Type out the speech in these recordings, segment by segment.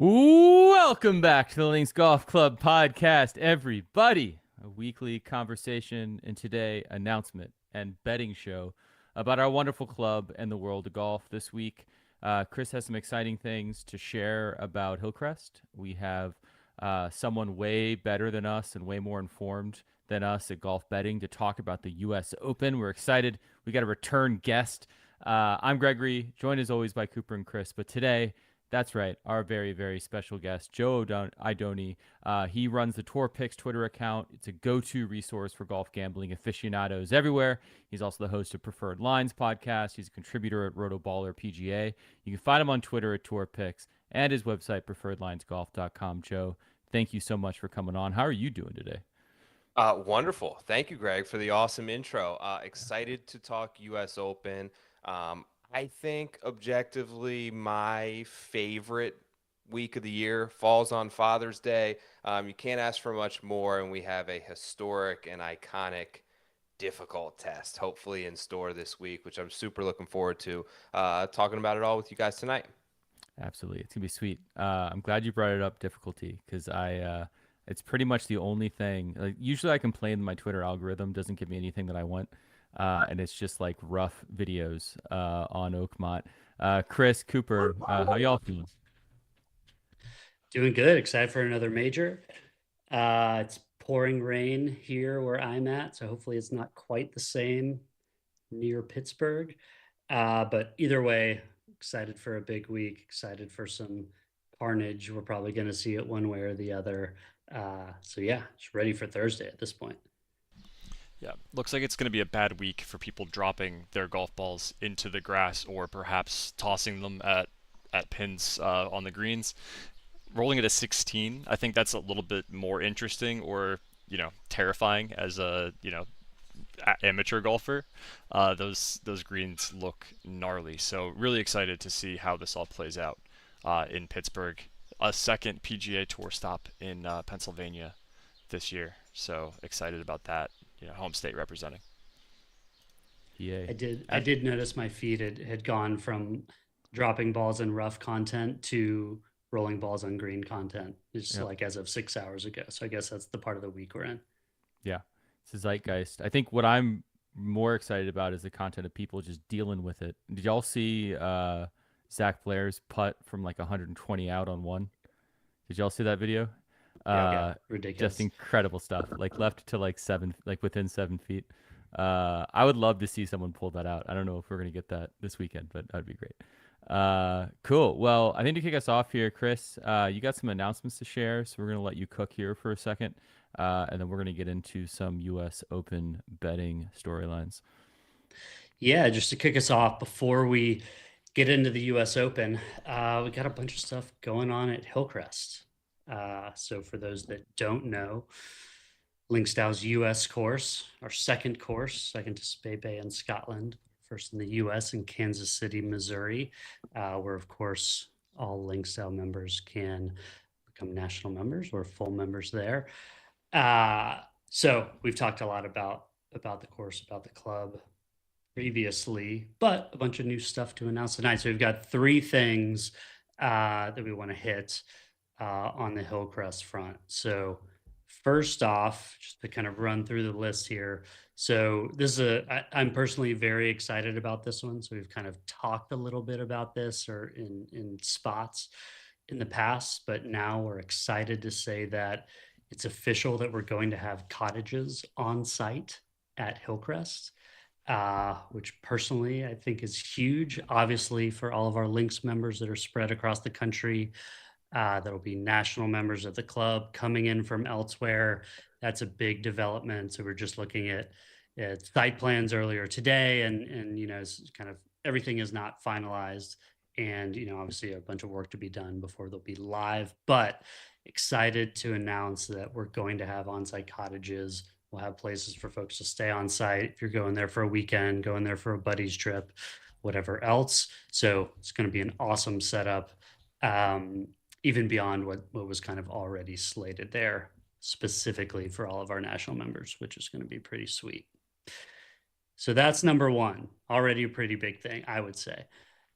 Welcome back to the Links Golf Club podcast, everybody. A weekly conversation and today announcement and betting show about our wonderful club and the world of golf this week. Chris has some exciting things to share about Hillcrest. We have someone way better than us and way more informed than us at golf betting to talk about the U.S. Open. We're excited. We got a return guest. I'm Gregory, joined as always by Cooper and Chris, but today that's right. Our very, very special guest, Joe Idone. He runs the Tour Picks Twitter account. It's a go-to resource for golf gambling aficionados everywhere. He's also the host of Preferred Lines podcast. He's a contributor at Rotoballer PGA. You can find him on Twitter at Tour Picks and his website, preferredlinesgolf.com. Joe, thank you so much for coming on. How are you doing today? Wonderful. Thank you, Greg, for the awesome intro. Excited to talk U.S. Open. I think objectively my favorite week of the year falls on Father's Day. You can't ask for much more, and we have a historic and iconic difficult test hopefully in store this week, which I'm super looking forward to talking about it all with you guys tonight. Absolutely. It's going to be sweet. I'm glad you brought it up, difficulty, because it's pretty much the only thing. Like, usually I complain my Twitter algorithm doesn't give me anything that I want. And it's just like rough videos on Oakmont. Chris, Cooper, how y'all feeling? Doing good. Excited for another major. It's pouring rain here where I'm at, so hopefully it's not quite the same near Pittsburgh. But either way, excited for a big week. Excited for some carnage. We're probably going to see it one way or the other. So yeah, just ready for Thursday at this point. Yeah, looks like it's going to be a bad week for people dropping their golf balls into the grass or perhaps tossing them at pins on the greens. Rolling it a 16, I think that's a little bit more interesting or, terrifying as a, amateur golfer. Those greens look gnarly. So really excited to see how this all plays out in Pittsburgh. A second PGA Tour stop in Pennsylvania this year. So excited about that. Home state representing. PA. I did notice my feed had gone from dropping balls in rough content to rolling balls on green content, just like as of 6 hours ago. So I guess that's the part of the week we're in. Yeah, it's a zeitgeist. I think what I'm more excited about is the content of people just dealing with it. Did y'all see Zach Blair's putt from like 120 out on one? Did y'all see that video? Ridiculous. Just incredible stuff. Like left to like within 7 feet. I would love to see someone pull that out. I don't know if we're gonna get that this weekend, but that'd be great. Cool. Well, I think to kick us off here, Chris, you got some announcements to share, so we're gonna let you cook here for a second, and then we're gonna get into some U.S. Open betting storylines. Yeah, just to kick us off before we get into the U.S. Open, we got a bunch of stuff going on at Hillcrest. So for those that don't know, Linkstow's U.S. course, our second to Spey Bay in Scotland, first in the U.S. in Kansas City, Missouri, where of course all Linkstow members can become national members or full members there. So we've talked a lot about the course, about the club previously, but a bunch of new stuff to announce tonight. So we've got three things that we want to hit on the Hillcrest front. So first off, just to kind of run through the list here. So this is I'm personally very excited about this one. So we've kind of talked a little bit about this or in spots in the past, but now we're excited to say that it's official that we're going to have cottages on site at Hillcrest, which personally I think is huge. Obviously for all of our Links members that are spread across the country, there'll be national members of the club coming in from elsewhere. That's a big development. So we're just looking at site plans earlier today, and it's kind of everything is not finalized, and obviously a bunch of work to be done before they'll be live. But excited to announce that we're going to have on-site cottages. We'll have places for folks to stay on site if you're going there for a weekend, going there for a buddy's trip, whatever else. So it's going to be an awesome setup. Even beyond what was kind of already slated there, specifically for all of our national members, which is going to be pretty sweet. So that's number one, already a pretty big thing, I would say.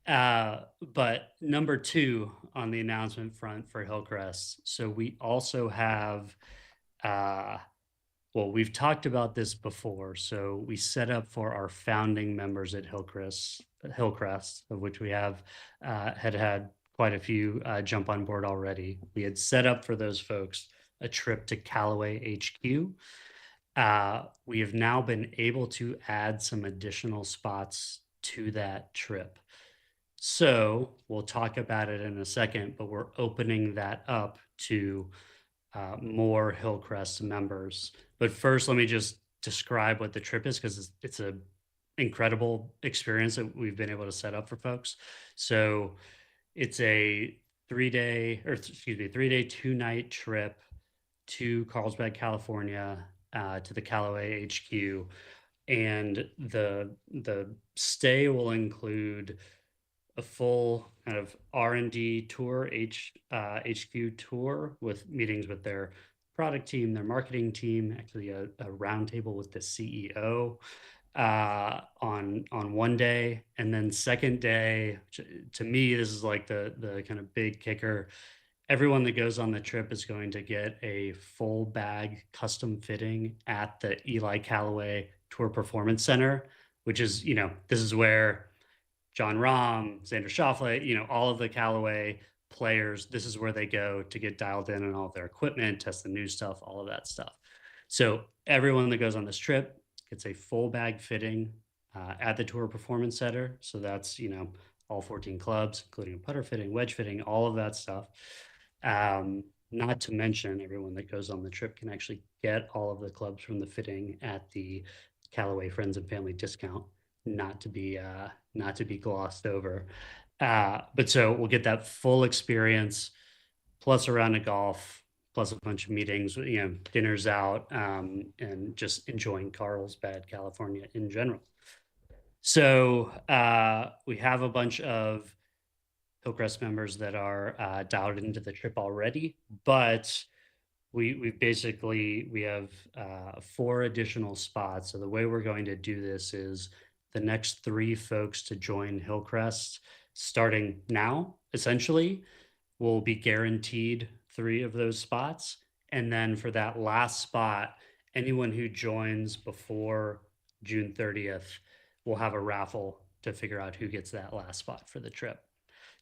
But number two on the announcement front for Hillcrest. So we also have, well, we've talked about this before. So we set up for our founding members at Hillcrest, of which we have had quite a few jump on board already. We had set up for those folks a trip to Callaway HQ. We have now been able to add some additional spots to that trip. So we'll talk about it in a second, but we're opening that up to more Hillcrest members. But first, let me just describe what the trip is, because it's an incredible experience that we've been able to set up for folks. So it's a 3-day, 2-night trip to Carlsbad, California, to the Callaway HQ. And the stay will include a full kind of R&D tour, HQ tour, with meetings with their product team, their marketing team, actually a roundtable with the CEO on one day. And then second day, to me, this is like the kind of big kicker. Everyone that goes on the trip is going to get a full bag custom fitting at the Eli Callaway Tour Performance Center, which is, this is where John Rahm, Xander Schauffele, all of the Callaway players, this is where they go to get dialed in on all of their equipment, test the new stuff, all of that stuff. So everyone that goes on this trip gets a full bag fitting at the Tour Performance Center. So that's, all 14 clubs, including a putter fitting, wedge fitting, all of that stuff. Not to mention, everyone that goes on the trip can actually get all of the clubs from the fitting at the Callaway Friends and Family discount, not to be glossed over. But so we'll get that full experience, plus a round of golf, plus a bunch of meetings, dinners out, and just enjoying Carlsbad, California in general. So we have a bunch of Hillcrest members that are dialed into the trip already, but we have 4 additional spots. So the way we're going to do this is the next 3 folks to join Hillcrest, starting now, essentially, will be guaranteed 3 of those spots. And then for that last spot, anyone who joins before June 30th will have a raffle to figure out who gets that last spot for the trip.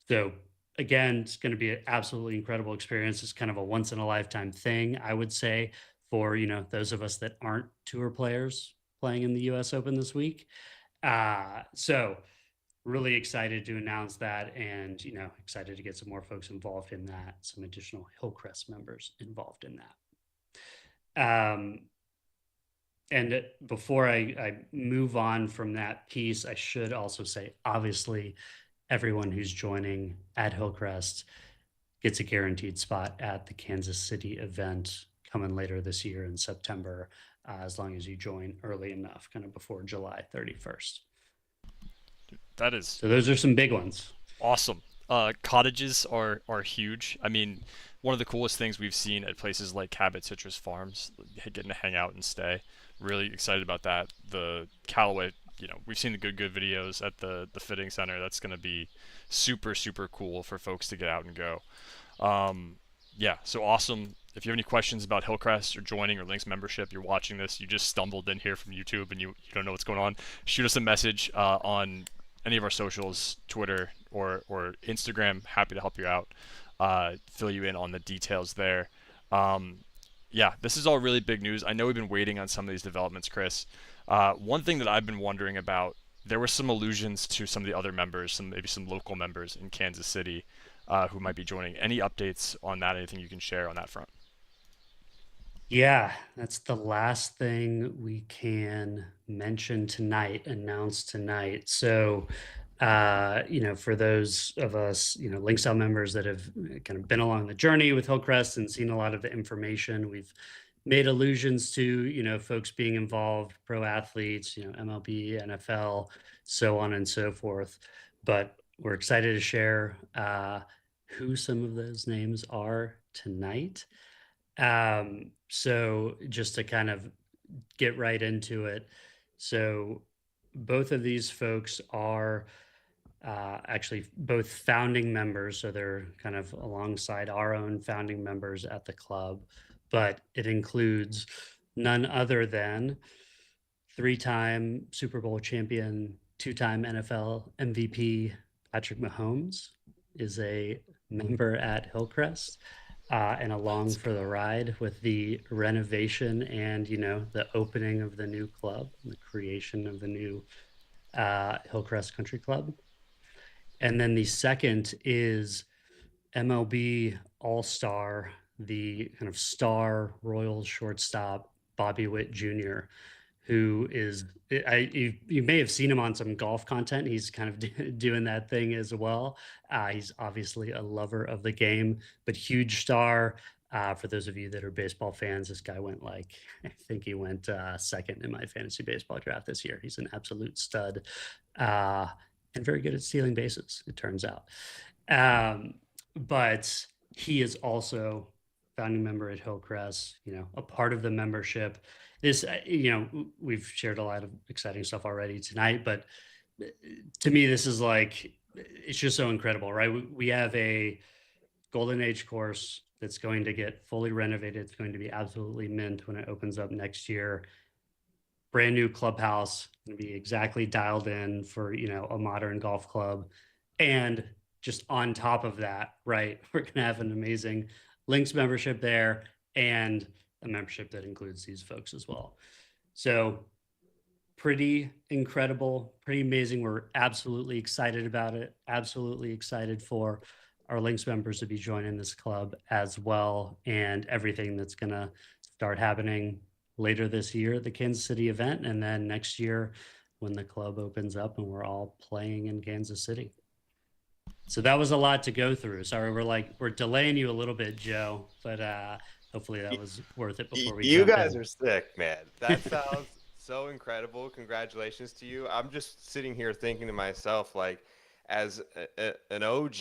So again, it's going to be an absolutely incredible experience. It's kind of a once in a lifetime thing, I would say, for, those of us that aren't tour players playing in the US Open this week. So really excited to announce that, and, excited to get some more folks involved in that, some additional Hillcrest members involved in that. And before I move on from that piece, I should also say, obviously, everyone who's joining at Hillcrest gets a guaranteed spot at the Kansas City event coming later this year in September, as long as you join early enough, kind of before July 31st. That is So those are some big ones. awesome. Cottages are huge. I mean, one of the coolest things we've seen at places like Cabot Citrus Farms, getting to hang out and stay. Really excited about that. The Callaway, we've seen the good videos at the fitting center. That's going to be super, super cool for folks to get out and go. Yeah, so awesome. If you have any questions about Hillcrest or joining or Links membership, you're watching this, you just stumbled in here from YouTube and you don't know what's going on, shoot us a message on any of our socials, Twitter or Instagram. Happy to help you out, fill you in on the details there. Yeah, this is all really big news. I know we've been waiting on some of these developments, Chris. One thing that I've been wondering about, there were some allusions to some of the other members, maybe some local members in Kansas City who might be joining. Any updates on that? Anything you can share on that front? Yeah, that's the last thing we can mention tonight, announce tonight. So, for those of us, Links Out members that have kind of been along the journey with Hillcrest and seen a lot of the information, we've made allusions to, folks being involved, pro athletes, MLB, NFL, so on and so forth. But we're excited to share who some of those names are tonight. So just to kind of get right into it. So both of these folks are actually both founding members, so they're kind of alongside our own founding members at the club, but it includes none other than 3-time Super Bowl champion, 2-time NFL MVP Patrick Mahomes is a member at Hillcrest, and along for the ride with the renovation and, the opening of the new club, the creation of the new Hillcrest Country Club. And then the second is MLB All-Star, the kind of star Royals shortstop, Bobby Witt Jr., who is, you may have seen him on some golf content. He's kind of doing that thing as well. He's obviously a lover of the game, but huge star. For those of you that are baseball fans, this guy went I think he went second in my fantasy baseball draft this year. He's an absolute stud, and very good at stealing bases, it turns out. But he is also founding member at Hillcrest, a part of the membership. This, we've shared a lot of exciting stuff already tonight, but to me, this is it's just so incredible, right? We have a Golden Age course that's going to get fully renovated. It's going to be absolutely mint when it opens up next year. Brand new clubhouse, going to be exactly dialed in for, a modern golf club. And just on top of that, right, we're going to have an amazing Links membership there and a membership that includes these folks as well. So pretty incredible, pretty amazing. We're absolutely excited about it. Absolutely excited for our Links members to be joining this club as well, and everything that's going to start happening later this year at the Kansas City event, and then next year when the club opens up and we're all playing in Kansas City. So that was a lot to go through. Sorry, we're delaying you a little bit, Joe, but hopefully that was worth it before we You jump guys in. are sick, man. That sounds so incredible. Congratulations to you. I'm just sitting here thinking to myself, as an OG,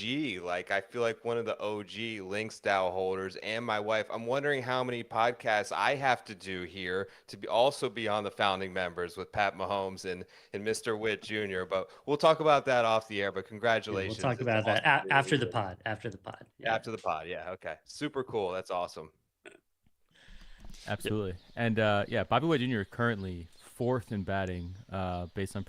I feel like one of the OG Links Dow holders and my wife, I'm wondering how many podcasts I have to do here to also be on the founding members with Pat Mahomes and Mr. Witt Jr. But we'll talk about that off the air, but congratulations. Yeah, we'll talk about that after the pod. After the pod. Yeah. After the pod. Yeah. Okay. Super cool. That's awesome. Absolutely. And Bobby Witt Jr. currently 4th in batting, based on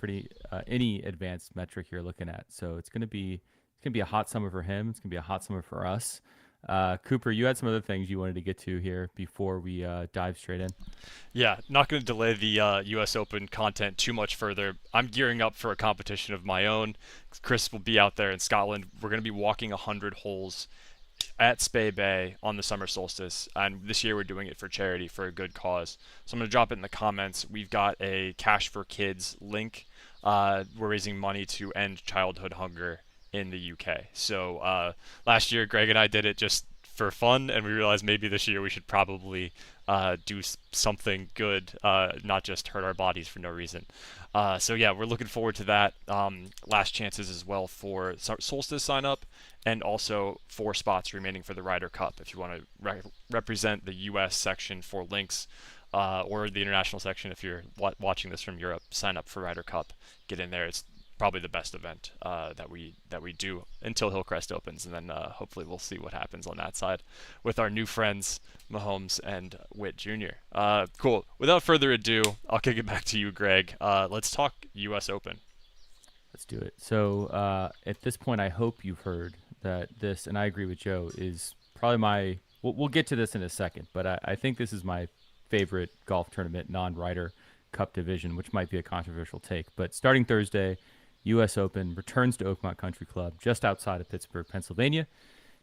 any advanced metric you're looking at. So it's gonna be a hot summer for him. It's gonna be a hot summer for us. Cooper, you had some other things you wanted to get to here before we dive straight in. Yeah, not going to delay the U.S. Open content too much further. I'm gearing up for a competition of my own. Chris will be out there in Scotland. We're going to be walking 100 holes at Spey Bay on the summer solstice, and this year we're doing it for charity, for a good cause. So I'm going to drop it in the comments. We've got a Cash for Kids link. We're raising money to end childhood hunger in the UK. So last year Greg and I did it just for fun, and we realized maybe this year we should probably do something good, not just hurt our bodies for no reason. So yeah, we're looking forward to that. Last chances as well for Solstice sign up, and also 4 spots remaining for the Ryder Cup. If you want to represent the US section for Links, or the international section if you're watching this from Europe, sign up for Ryder Cup. Get in there. It's probably the best event that we do until Hillcrest opens, and then hopefully we'll see what happens on that side with our new friends Mahomes and Witt Jr. Cool. Without further ado, I'll kick it back to you, Greg. Let's talk U.S. Open. Let's do it. So at this point, I hope you've heard that this, and I agree with Joe, is probably we'll get to this in a second, but I think this is my favorite golf tournament, non-Ryder Cup division, which might be a controversial take. But starting Thursday, U.S. Open returns to Oakmont Country Club just outside of Pittsburgh, Pennsylvania.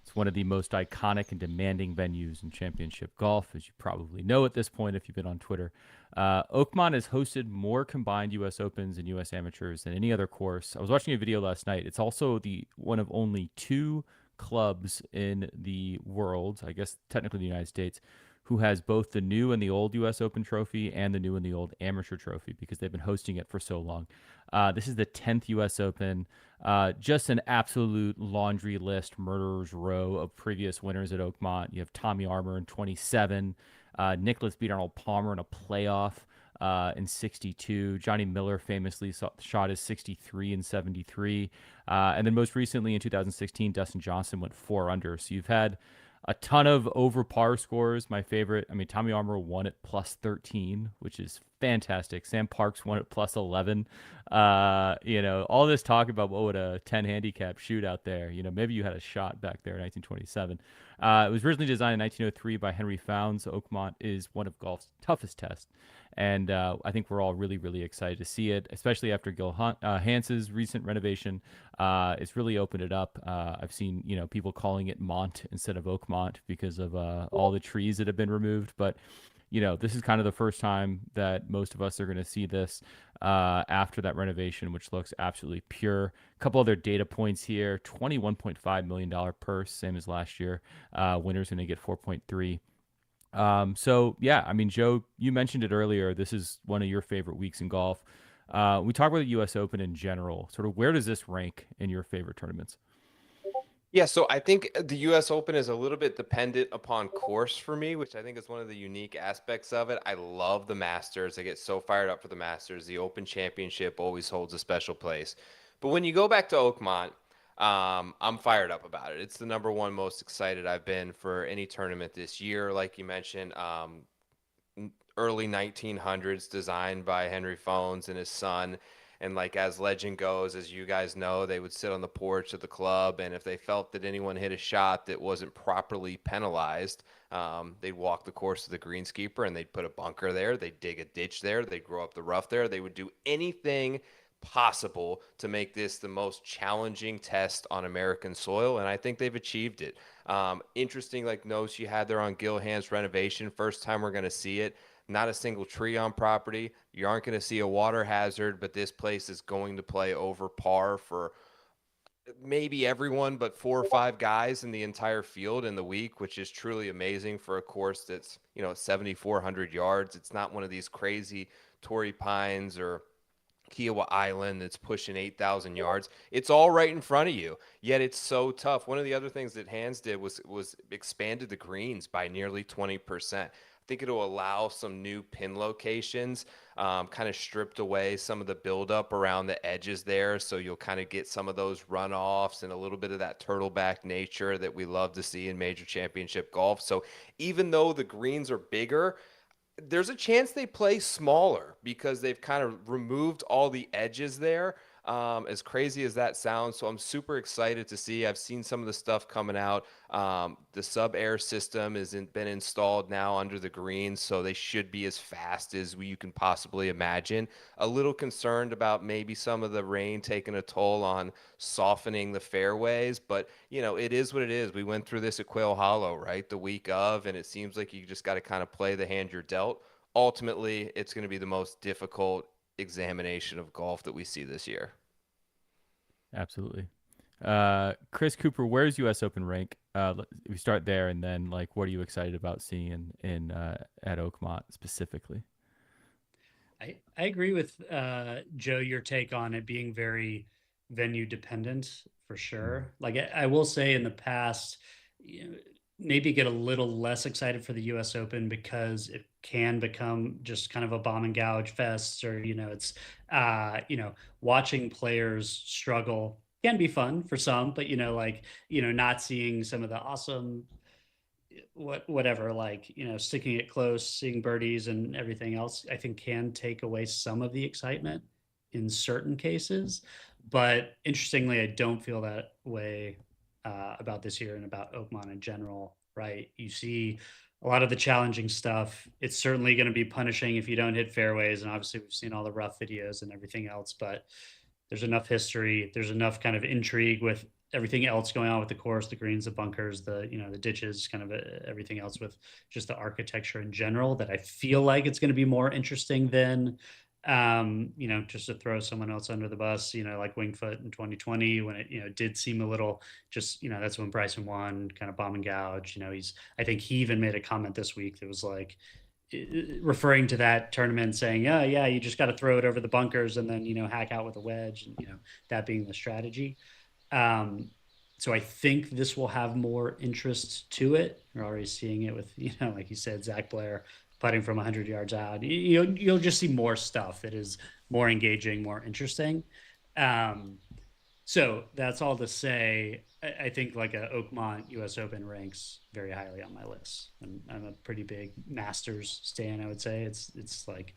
It's one of the most iconic and demanding venues in championship golf, as you probably know at this point if you've been on Twitter. Oakmont has hosted more combined U.S. Opens and U.S. Amateurs than any other course. I was watching a video last night. It's also the one of only 2 clubs in the world, I guess technically the United States, who has both the new and the old U.S. Open trophy and the new and the old amateur trophy, because they've been hosting it for so long. This is the 10th U.S. Open. Just an absolute laundry list, murderer's row of previous winners at Oakmont. You have Tommy Armour in 27. Nicklaus beat Arnold Palmer in a playoff. in 62. Johnny Miller famously shot his 63 and 73. And then most recently in 2016, Dustin Johnson went 4 under. So you've had a ton of over par scores. My favorite, I mean, Tommy Armour won at plus 13, which is fantastic. Sam Parks won at plus 11. All this talk about what would a 10 handicap shoot out there. Maybe you had a shot back there in 1927. It was originally designed in 1903 by Henry Founds. Oakmont is one of golf's toughest tests. And I think we're all really, really excited to see it, especially after Gil Hanse's recent renovation. It's really opened it up. I've seen, people calling it Mont instead of Oakmont because of all the trees that have been removed. But, this is kind of the first time that most of us are going to see this after that renovation, which looks absolutely pure. A couple other data points here: $21.5 million purse, same as last year. Winner's going to get 4.3. So yeah, I mean, Joe, you mentioned it earlier. This is one of your favorite weeks in golf. We talk about the U.S. Open in general. Sort of where does this rank in your favorite tournaments? Yeah, so I think the U.S. Open is a little bit dependent upon course for me, which I think is one of the unique aspects of it. I love the Masters. I get so fired up for the Masters. The Open Championship always holds a special place. But when you go back to Oakmont, I'm fired up about it. It's the number one most excited I've been for any tournament this year. Like you mentioned, early 1900s, designed by Henry Founds and his son. And like as legend goes, as you guys know, they would sit on the porch of the club, and if they felt that anyone hit a shot that wasn't properly penalized, they'd walk the course of the greenskeeper and they'd put a bunker there, they'd dig a ditch there, they'd grow up the rough there. They would do anything possible to make this the most challenging test on American soil, and I think they've achieved it. Interesting, like notes you had there on Gil Hanse renovation. First time we're going to see it. Not a single tree on property. You aren't going to see a water hazard, but this place is going to play over par for maybe everyone but 4 or 5 guys in the entire field in the week, which is truly amazing for a course that's, 7,400 yards. It's not one of these crazy Torrey Pines or Kiowa Island that's pushing 8,000 yards. It's all right in front of you, yet it's so tough. One of the other things that Hanse did was expanded the greens by nearly 20%. I think it'll allow some new pin locations, kind of stripped away some of the buildup around the edges there. So you'll kind of get some of those runoffs and a little bit of that turtleback nature that we love to see in major championship golf. So even though the greens are bigger, there's a chance they play smaller because they've kind of removed all the edges there. As crazy as that sounds. So I'm super excited to see. I've seen some of the stuff coming out. The sub-air system has been installed now under the greens, so they should be as fast as you can possibly imagine. A little concerned about maybe some of the rain taking a toll on softening the fairways, but it is what it is. We went through this at Quail Hollow, right, the week of, and it seems like you just got to kind of play the hand you're dealt. Ultimately, it's going to be the most difficult examination of golf that we see this year. Absolutely. Chris Cooper, where's U.S. Open rank? We start there, and then what are you excited about seeing in at Oakmont specifically? I agree with Joe, your take on it being very venue dependent for sure. Like I will say in the past, maybe get a little less excited for the U.S. Open because it can become just kind of a bomb and gouge fest, or it's watching players struggle can be fun for some, but not seeing some of the awesome whatever, sticking it close, seeing birdies and everything else, I think can take away some of the excitement in certain cases. But interestingly, I don't feel that way about this year and about Oakmont in general, right? You see a lot of the challenging stuff. It's certainly going to be punishing if you don't hit fairways. And obviously we've seen all the rough videos and everything else, but there's enough history. There's enough kind of intrigue with everything else going on with the course, the greens, the bunkers, the ditches, kind of everything else with just the architecture in general, that I feel like it's going to be more interesting than, just to throw someone else under the bus, like Winged Foot in 2020, when it, did seem a little just, that's when Bryson won, kind of bomb and gouge. I think he even made a comment this week that was like, referring to that tournament, saying, yeah, you just got to throw it over the bunkers and then, hack out with a wedge, and, that being the strategy. So I think this will have more interest to it. We're already seeing it with, like you said, Zach Blair putting from 100 yards out. You'll just see more stuff that is more engaging, more interesting. So that's all to say. I think like a Oakmont U.S. Open ranks very highly on my list. I'm a pretty big Masters stan. I would say it's like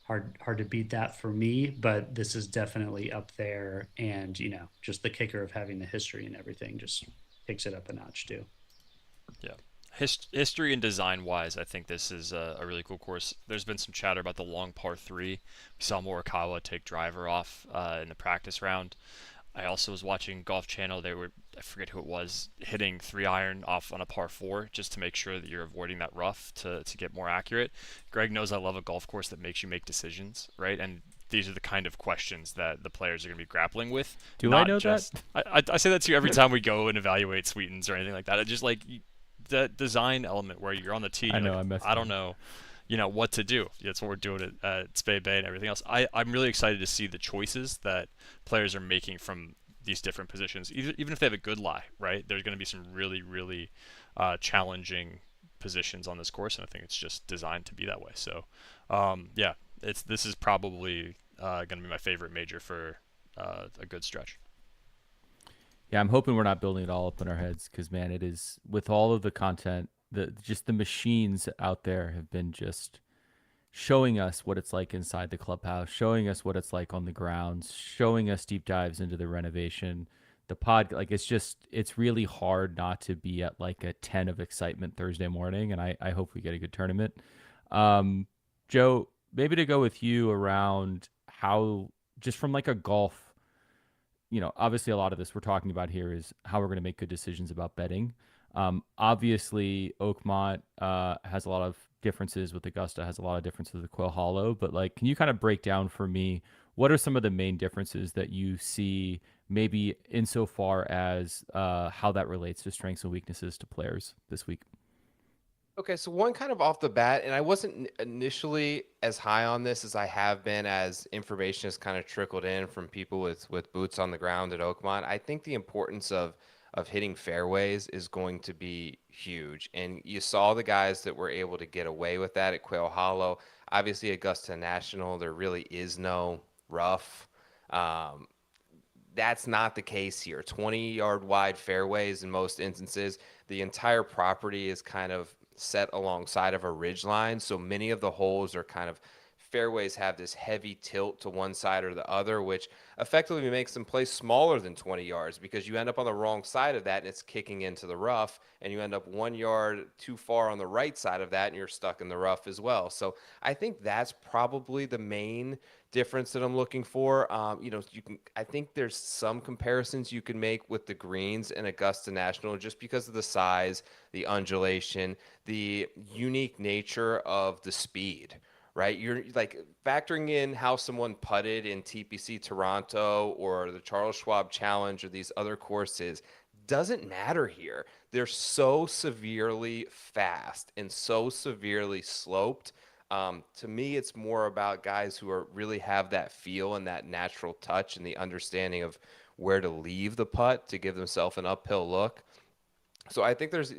hard to beat that for me, but this is definitely up there. And just the kicker of having the history and everything just takes it up a notch too. Yeah. History and design wise, I think this is a really cool course. There's been some chatter about the long par 3. We saw Morikawa take driver off in the practice round. I also was watching Golf Channel. I forget who it was, hitting 3-iron off on a par 4 just to make sure that you're avoiding that rough to get more accurate. Greg knows I love a golf course that makes you make decisions, right? And these are the kind of questions that the players are going to be grappling with. Do I know that? I say that to you every time we go and evaluate Sweetens or anything like that. It's just like the design element where you're on the tee. I don't know. What to do. That's what we're doing at Spey Bay and everything else. I'm really excited to see the choices that players are making from these different positions, even if they have a good lie, right? There's going to be some really, really challenging positions on this course, and I think it's just designed to be that way. So, this is probably going to be my favorite major for a good stretch. Yeah, I'm hoping we're not building it all up in our heads because, man, it is, with all of the content, the machines out there have been just showing us what it's like inside the clubhouse, showing us what it's like on the grounds, showing us deep dives into the renovation, the pod. Like, it's really hard not to be at like a 10 of excitement Thursday morning. And I hope we get a good tournament. Joe, maybe to go with you around how, just from like a golf, obviously a lot of this we're talking about here is how we're going to make good decisions about betting. Obviously, Oakmont has a lot of differences with Augusta, has a lot of differences with Quail Hollow. But like, can you kind of break down for me what are some of the main differences that you see, maybe insofar as how that relates to strengths and weaknesses to players this week? Okay, so one kind of off the bat, and I wasn't initially as high on this as I have been as information has kind of trickled in from people with boots on the ground at Oakmont. I think the importance of hitting fairways is going to be huge. And you saw the guys that were able to get away with that at Quail Hollow. Obviously, Augusta National, there really is no rough. That's not the case here. 20-yard wide fairways in most instances. The entire property is kind of set alongside of a ridge line. So many of the holes are kind of, fairways have this heavy tilt to one side or the other, which effectively makes them play smaller than 20 yards because you end up on the wrong side of that and it's kicking into the rough, and you end up 1 yard too far on the right side of that and you're stuck in the rough as well. So I think that's probably the main difference that I'm looking for. I think there's some comparisons you can make with the greens in Augusta National just because of the size, the undulation, the unique nature of the speed. Right, you're like factoring in how someone putted in TPC Toronto or the Charles Schwab Challenge or these other courses doesn't matter here. They're so severely fast and so severely sloped. To me, it's more about guys who really have that feel and that natural touch and the understanding of where to leave the putt to give themselves an uphill look. So I think there's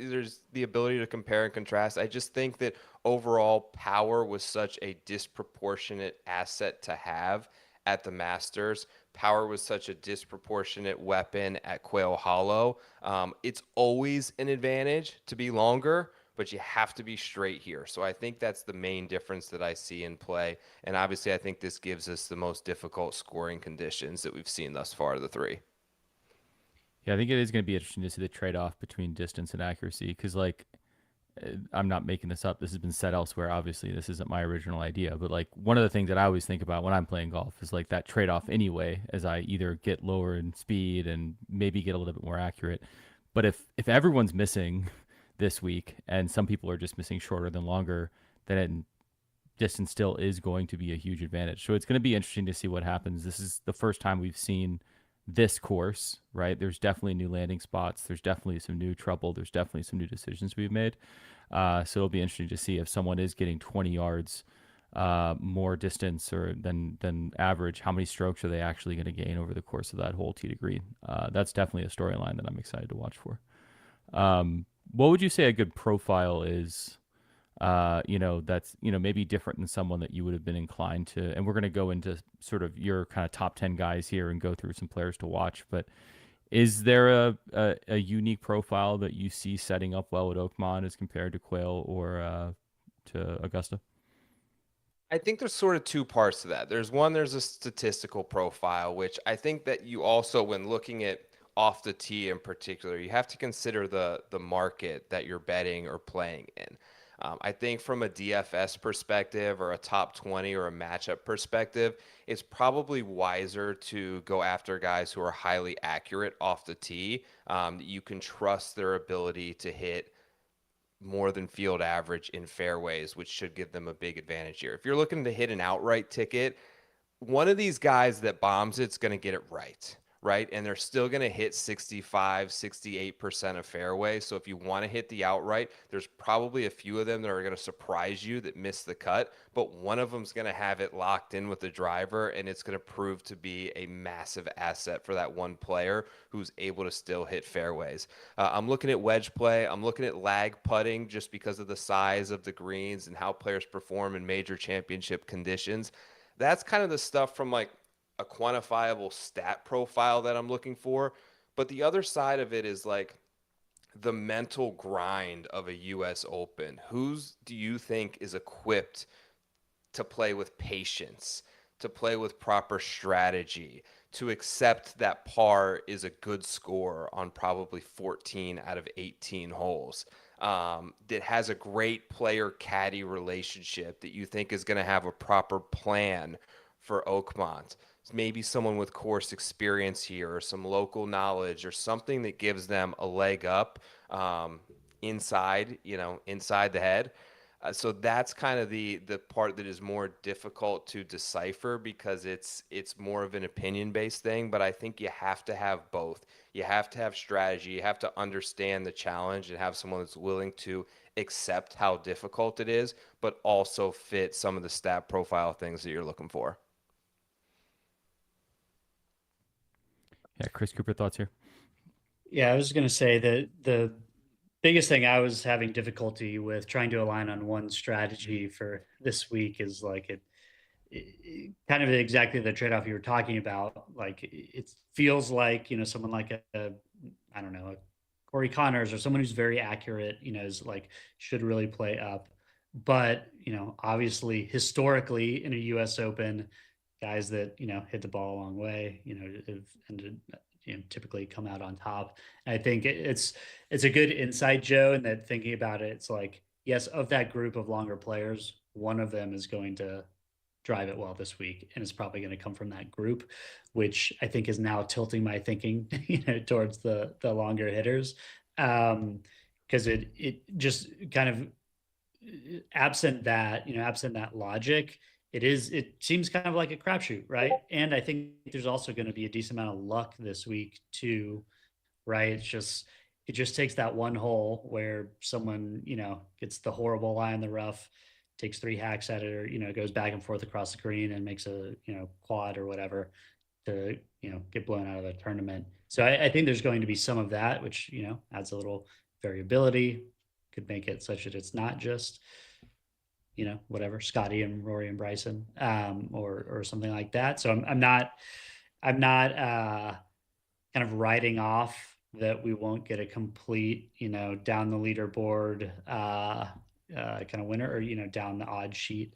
the ability to compare and contrast. I just think that overall power was such a disproportionate asset to have at the Masters. Power was such a disproportionate weapon at Quail Hollow. It's always an advantage to be longer, but you have to be straight here. So I think that's the main difference that I see in play. And obviously I think this gives us the most difficult scoring conditions that we've seen thus far of the three. Yeah, I think it is going to be interesting to see the trade-off between distance and accuracy because, like, I'm not making this up. This has been said elsewhere. Obviously, this isn't my original idea. But, like, one of the things that I always think about when I'm playing golf is, like, that trade-off anyway, as I either get lower in speed and maybe get a little bit more accurate. But if everyone's missing this week and some people are just missing shorter than longer, then distance still is going to be a huge advantage. So it's going to be interesting to see what happens. This is the first time we've seen this course, right? There's definitely new landing spots. There's definitely some new trouble. There's definitely some new decisions we've made. So it'll be interesting to see if someone is getting 20 yards more distance or than average, how many strokes are they actually going to gain over the course of that whole tee to green? That's definitely a storyline that I'm excited to watch for. What would you say a good profile is that's, maybe different than someone that you would have been inclined to. And we're going to go into sort of your kind of top 10 guys here and go through some players to watch. But is there a unique profile that you see setting up well at Oakmont as compared to Quail or to Augusta? I think there's sort of two parts to that. There's a statistical profile, which I think that you also, when looking at off the tee in particular, you have to consider the market that you're betting or playing in. I think from a DFS perspective or a top 20 or a matchup perspective, it's probably wiser to go after guys who are highly accurate off the tee. You can trust their ability to hit more than field average in fairways, which should give them a big advantage here. If you're looking to hit an outright ticket, one of these guys that bombs it's going to get it right? And they're still going to hit 65, 68% of fairway. So if you want to hit the outright, there's probably a few of them that are going to surprise you that miss the cut, but one of them's going to have it locked in with the driver, and it's going to prove to be a massive asset for that one player who's able to still hit fairways. I'm looking at wedge play. I'm looking at lag putting just because of the size of the greens and how players perform in major championship conditions. That's kind of the stuff from like a quantifiable stat profile that I'm looking for. But the other side of it is like the mental grind of a US Open. Who's do you think is equipped to play with patience, to play with proper strategy, to accept that par is a good score on probably 14 out of 18 holes? That has a great player caddy relationship that you think is going to have a proper plan for Oakmont. Maybe someone with course experience here or some local knowledge or something that gives them a leg up inside the head. So that's kind of the part that is more difficult to decipher because it's more of an opinion-based thing. But I think you have to have both. You have to have strategy. You have to understand the challenge and have someone that's willing to accept how difficult it is, but also fit some of the stat profile things that you're looking for. Yeah, Chris Cooper, thoughts here? Yeah, I was going to say that the biggest thing I was having difficulty with trying to align on one strategy for this week is like kind of exactly the trade-off you were talking about. Like it feels like, someone like I don't know, a Corey Connors or someone who's very accurate, is like should really play up. But, obviously historically in a US Open, guys that, hit the ball a long way, have ended, typically come out on top. And I think it's a good insight, Joe, in that thinking about it, it's like, yes, of that group of longer players, one of them is going to drive it well this week, and it's probably going to come from that group, which I think is now tilting my thinking, towards the longer hitters, because it just kind of absent that logic, it seems kind of like a crapshoot, right? And I think there's also going to be a decent amount of luck this week too, right? It just takes that one hole where someone, gets the horrible lie in the rough, takes 3 hacks at it, or, goes back and forth across the green and makes a, quad or whatever to, get blown out of the tournament. So I think there's going to be some of that, which, adds a little variability, could make it such that it's not just, whatever, Scotty and Rory and Bryson, or something like that. So I'm not kind of writing off that we won't get a complete, down the leaderboard kind of winner, or, down the odd sheet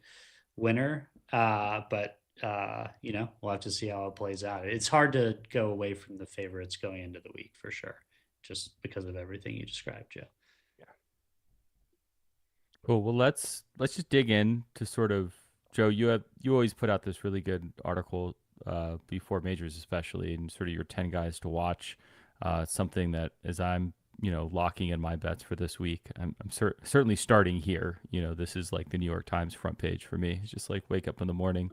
winner. But we'll have to see how it plays out. It's hard to go away from the favorites going into the week for sure, just because of everything you described, Joe. Cool. Well, let's just dig in to sort of, Joe, you always put out this really good article before majors, especially, and sort of your 10 guys to watch. Something that as I'm locking in my bets for this week, I'm certainly starting here. This is like the New York Times front page for me. It's just like wake up in the morning,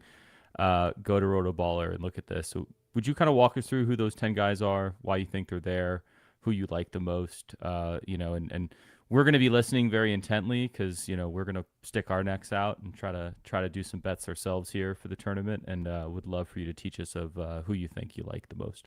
go to Rotoballer and look at this. So would you kind of walk us through who those 10 guys are, why you think they're there, who you like the most, and we're going to be listening very intently because, we're going to stick our necks out and try to do some bets ourselves here for the tournament, and would love for you to teach us of who you think you like the most.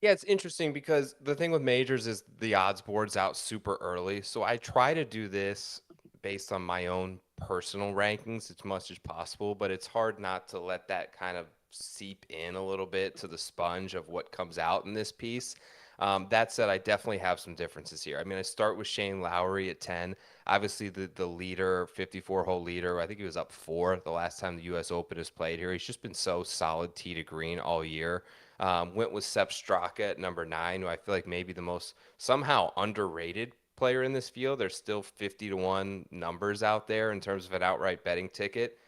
Yeah, it's interesting because the thing with majors is the odds board's out super early. So I try to do this based on my own personal rankings as much as possible, but it's hard not to let that kind of seep in a little bit to the sponge of what comes out in this piece. That said, I definitely have some differences here. I mean, I start with Shane Lowry at 10. Obviously, the leader, 54-hole leader. I think he was up 4 the last time the U.S. Open has played here. He's just been so solid tee to green all year. Went with Sepp Straka at number 9, who I feel like maybe the most somehow underrated player in this field. There's still 50-1 numbers out there in terms of an outright betting ticket.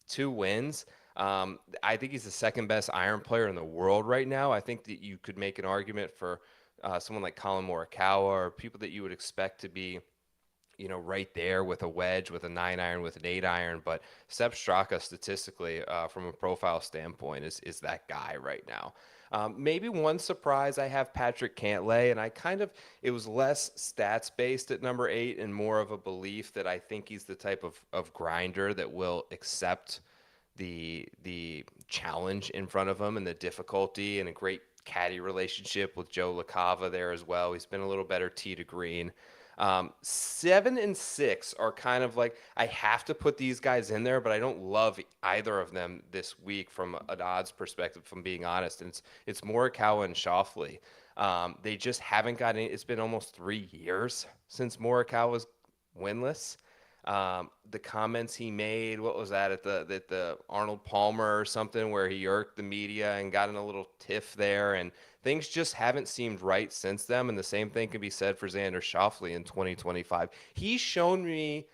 2 wins. I think he's the second best iron player in the world right now. I think that you could make an argument for someone like Colin Morikawa or people that you would expect to be, right there with a wedge, with a 9-iron, with an 8-iron. But Sepp Straka, statistically, from a profile standpoint, is that guy right now. Maybe one surprise, I have Patrick Cantlay, and it was less stats based at number 8 and more of a belief that I think he's the type of grinder that will accept the challenge in front of him and the difficulty, and a great caddy relationship with Joe LaCava there as well. He's been a little better tee to green. 7 and 6 are kind of like, I have to put these guys in there, but I don't love either of them this week from an odds perspective, if I'm being honest. And it's Morikawa and Schauffele. They just haven't gotten it. It's been almost 3 years since Morikawa was winless. The comments he made, what was that at the Arnold Palmer or something, where he irked the media and got in a little tiff there, and things just haven't seemed right since then. And the same thing can be said for Xander Schauffele in 2025. He's shown me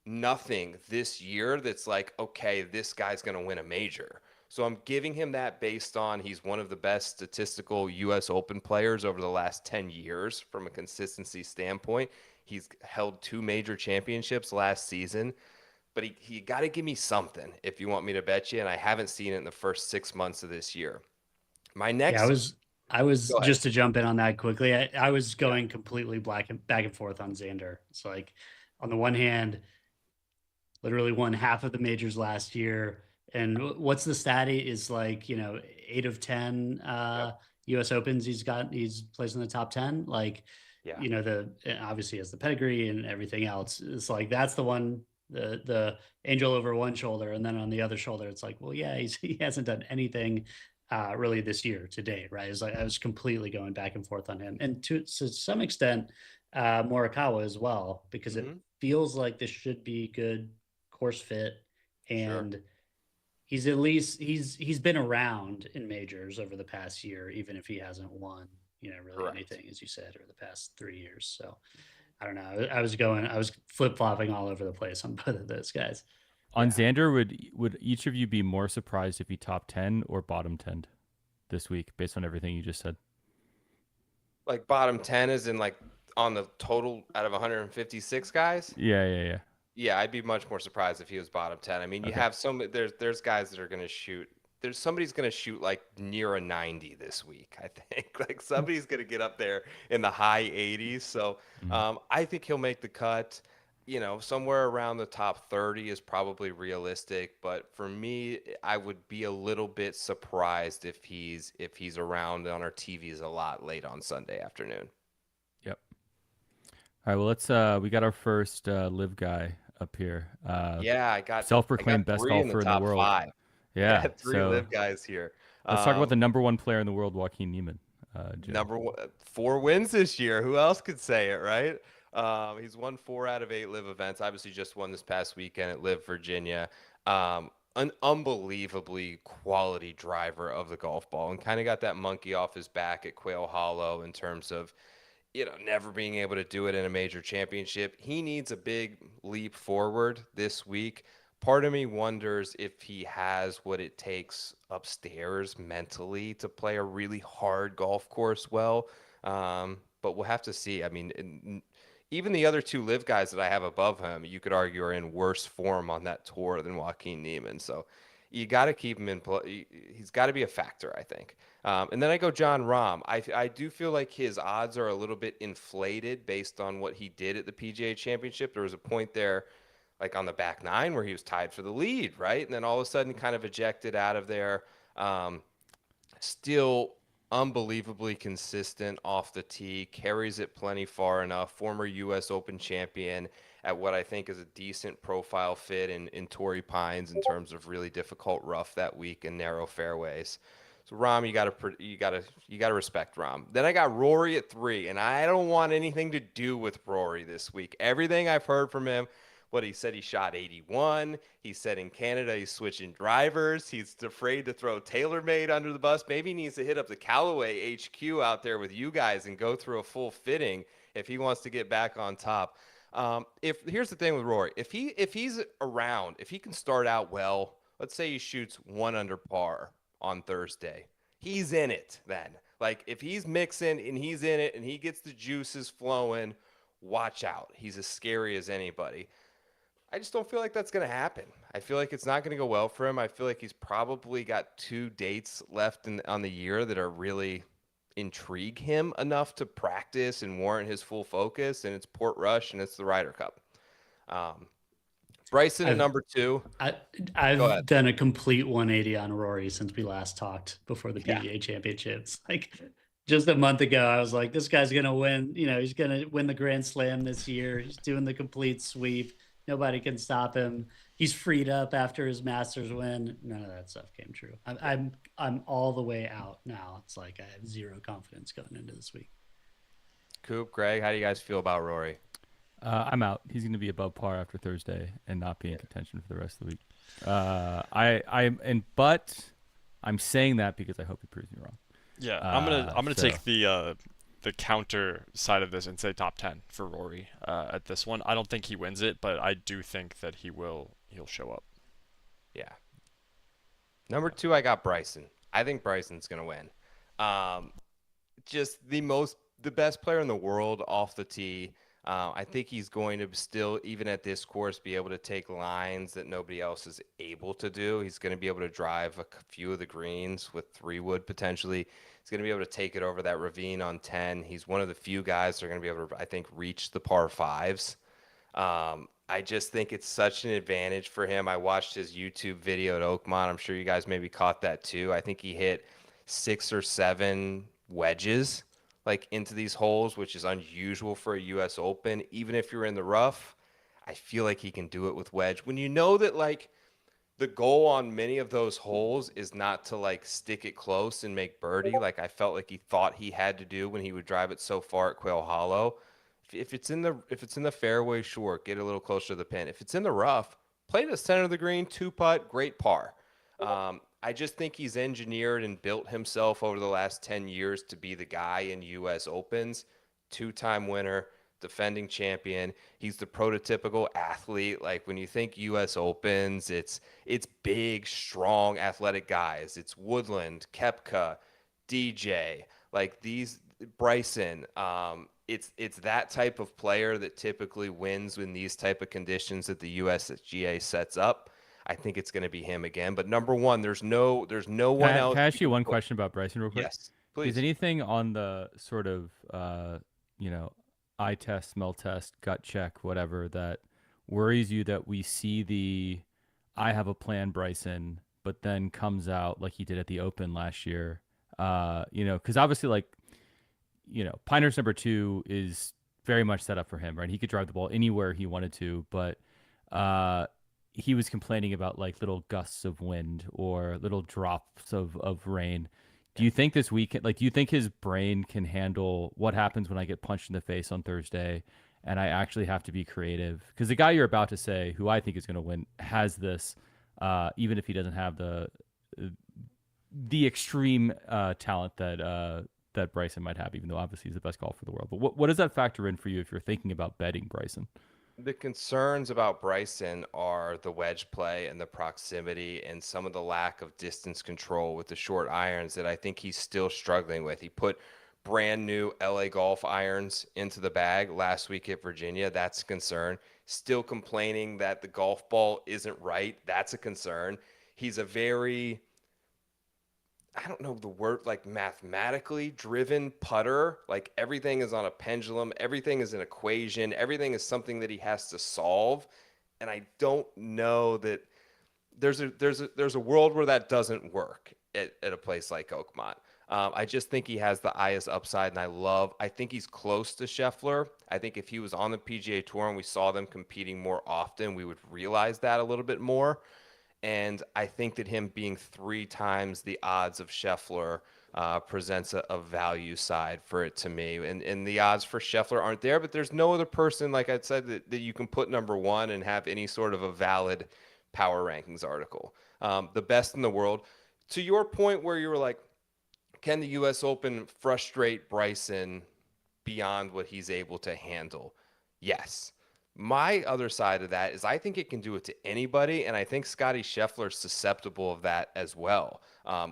nothing this year that's like, okay, this guy's going to win a major. So I'm giving him that based on he's one of the best statistical U.S. Open players over the last 10 years from a consistency standpoint. He's held 2 major championships last season, but he got to give me something if you want me to bet you, and I haven't seen it in the first 6 months of this year. My next, Yeah, I was Go ahead. just to jump in on that quickly. I was going completely back and forth on Xander. It's like, on the one hand, literally won half of the majors last year, and what's the stat? Is like 8 of 10 U.S. Opens he's placed in the top 10. Like, Yeah. Obviously has the pedigree and everything else. It's like, that's the one, the angel over one shoulder, and then on the other shoulder, it's like, well, yeah, he hasn't done anything really this year to date, right? It's like I was completely going back and forth on him, and to some extent, Morikawa as well, because it feels like this should be good course fit, and he's at least he's been around in majors over the past year, even if he hasn't won really anything, as you said, over the past 3 years. So I don't know. I was flip-flopping all over the place on both of those guys. On Xander, would each of you be more surprised if he top 10 or bottom 10 this week, based on everything you just said? Like bottom 10 is in like on the total out of 156 guys? Yeah. Yeah, I'd be much more surprised if he was bottom 10. I mean, you have there's guys that are going to shoot. Somebody's going to shoot like near a 90 this week, I think. Like somebody's going to get up there in the high 80s. So I think he'll make the cut. Somewhere around the top 30 is probably realistic. But for me, I would be a little bit surprised if he's around on our TVs a lot late on Sunday afternoon. Yep. All right. Well, we got our first live guy up here. I got self-proclaimed best golfer in the world. 5. Yeah, 3 live guys here. Let's talk about the number 1 player in the world, Joaquin Niemann. Number 1, 4 wins this year. Who else could say it, right? He's won 4 out of 8 live events. Obviously, just won this past weekend at Live Virginia. An unbelievably quality driver of the golf ball, and kind of got that monkey off his back at Quail Hollow in terms of never being able to do it in a major championship. He needs a big leap forward this week. Part of me wonders if he has what it takes upstairs mentally to play a really hard golf course well. But we'll have to see. I mean, even the other 2 live guys that I have above him, you could argue are in worse form on that tour than Joaquin Niemann. So you got to keep him in play. He's got to be a factor, I think. And then I go John Rahm. I do feel like his odds are a little bit inflated based on what he did at the PGA Championship. There was a point there, like on the back 9, where he was tied for the lead, right? And then all of a sudden kind of ejected out of there. Still unbelievably consistent off the tee, carries it plenty far enough, former U.S. Open champion at what I think is a decent profile fit in Torrey Pines in terms of really difficult rough that week and narrow fairways. So Rahm, you gotta respect Rahm. Then I got Rory at 3, and I don't want anything to do with Rory this week. Everything I've heard from him, what he said, he shot 81. He said in Canada he's switching drivers. He's afraid to throw TaylorMade under the bus. Maybe he needs to hit up the Callaway HQ out there with you guys and go through a full fitting if he wants to get back on top. If here's the thing with Rory, if he's around, if he can start out well, let's say he shoots 1 under par on Thursday, he's in it then. Like if he's mixing and he's in it and he gets the juices flowing, watch out. He's as scary as anybody. I just don't feel like that's going to happen. I feel like it's not going to go well for him. I feel like he's probably got 2 dates left on the year that are really intrigue him enough to practice and warrant his full focus, and it's Portrush and it's the Ryder Cup. Bryson at number 2. I've done a complete 180 on Rory since we last talked before the PGA Championships. Like just a month ago, I was like, this guy's going to win. You know, he's going to win the Grand Slam this year. He's doing the complete sweep. Nobody can stop him. He's freed up after his Masters win. None of that stuff came true. I'm all the way out now. It's like I have zero confidence going into this week. Coop, Greg, how do you guys feel about Rory? I'm out. He's going to be above par after Thursday and not be in contention for the rest of the week. But I'm saying that because I hope he proves me wrong. Yeah, I'm gonna take the counter side of this and say top 10 for Rory at this one. I don't think he wins it, but I do think that he'll show up. Yeah. Number 2, I got Bryson. I think Bryson's gonna win. Just the best player in the world off the tee. I think he's going to still, even at this course, be able to take lines that nobody else is able to do. He's going to be able to drive a few of the greens with 3-wood potentially. He's going to be able to take it over that ravine on 10. He's one of the few guys that are going to be able to, I think, reach the par 5s. I just think it's such an advantage for him. I watched his YouTube video at Oakmont. I'm sure you guys maybe caught that too. I think he hit 6 or 7 wedges like into these holes, which is unusual for a US Open. Even if you're in the rough, I feel like he can do it with wedge. When you know that like the goal on many of those holes is not to like stick it close and make birdie, like I felt like he thought he had to do when he would drive it so far at Quail Hollow. If it's in the fairway, sure, get a little closer to the pin. If it's in the rough, play to the center of the green, 2-putt, great par. I just think he's engineered and built himself over the last 10 years to be the guy in U.S. Opens, 2-time winner, defending champion. He's the prototypical athlete. Like when you think U.S. Opens, it's big, strong, athletic guys. It's Woodland, Koepka, DJ, like these Bryson. It's that type of player that typically wins in these type of conditions that the USGA sets up. I think it's going to be him again. But number 1, there's no one else. Can I ask you one question about Bryson real quick? Yes, please. Is anything on the sort of, eye test, smell test, gut check, whatever, that worries you that we see I have a plan Bryson, but then comes out like he did at the Open last year? Because obviously, Pinehurst number 2 is very much set up for him, right? He could drive the ball anywhere he wanted to, but he was complaining about like little gusts of wind or little drops of rain. Do you think this weekend, do you think his brain can handle what happens when I get punched in the face on Thursday and I actually have to be creative? Because the guy you're about to say, who I think is going to win, has this, even if he doesn't have the extreme talent that Bryson might have, even though obviously he's the best golfer in the world. But what does that factor in for you if you're thinking about betting Bryson? The concerns about Bryson are the wedge play and the proximity and some of the lack of distance control with the short irons that I think he's still struggling with. He put brand new LA Golf irons into the bag last week at Virginia. That's a concern. Still complaining that the golf ball isn't right. That's a concern. He's a very, I don't know the word, like mathematically driven putter. Like everything is on a pendulum. Everything is an equation. Everything is something that he has to solve. And I don't know that there's a world where that doesn't work. at a place like Oakmont. I just think he has the highest upside, and I think he's close to Scheffler. I think if he was on the PGA Tour and we saw them competing more often, we would realize that a little bit more. And I think that him being 3 times the odds of Scheffler presents a value side for it to me. And the odds for Scheffler aren't there, but there's no other person, like I said, that you can put number 1 and have any sort of a valid power rankings article. The best in the world. To your point where you were like, can the U.S. Open frustrate Bryson beyond what he's able to handle? Yes. My other side of that is I think it can do it to anybody, and I think Scottie Scheffler is susceptible of that as well.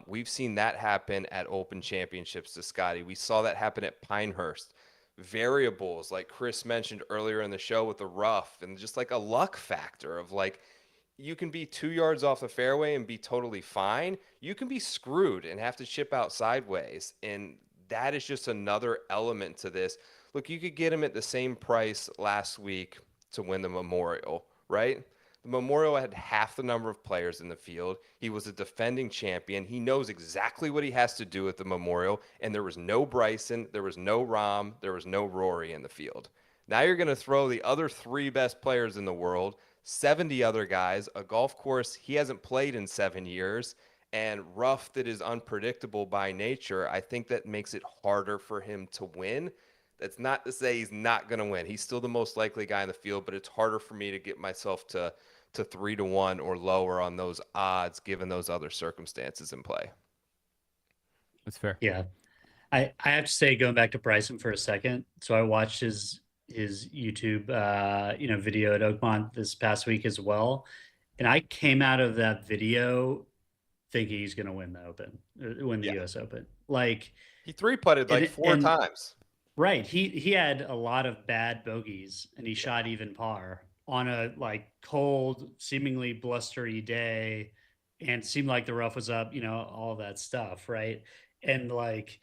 We've seen that happen at Open Championships to Scottie. We saw that happen at Pinehurst. Variables, like Chris mentioned earlier in the show with the rough, and just like a luck factor of like, you can be 2 yards off the fairway and be totally fine. You can be screwed and have to chip out sideways. And that is just another element to this. Look, you could get him at the same price last week to win the Memorial, right? The Memorial had half the number of players in the field. He was a defending champion. He knows exactly what he has to do at the Memorial. And there was no Bryson, there was no Rahm, there was no Rory in the field. Now you're going to throw the other 3 best players in the world, 70 other guys, a golf course he hasn't played in 7 years, and rough that is unpredictable by nature. I think that makes it harder for him to win. That's not to say he's not going to win. He's still the most likely guy in the field, but it's harder for me to get myself to 3-1 or lower on those odds given those other circumstances in play. That's fair. Yeah. I have to say, going back to Bryson for a second, so I watched his YouTube video at Oakmont this past week as well, and I came out of that video thinking he's going to win the Open, win the US Open. Like, he 3-putted like 4 times. Right. He had a lot of bad bogeys, and he shot even par on a like cold, seemingly blustery day, and seemed like the rough was up, all that stuff. Right. And like,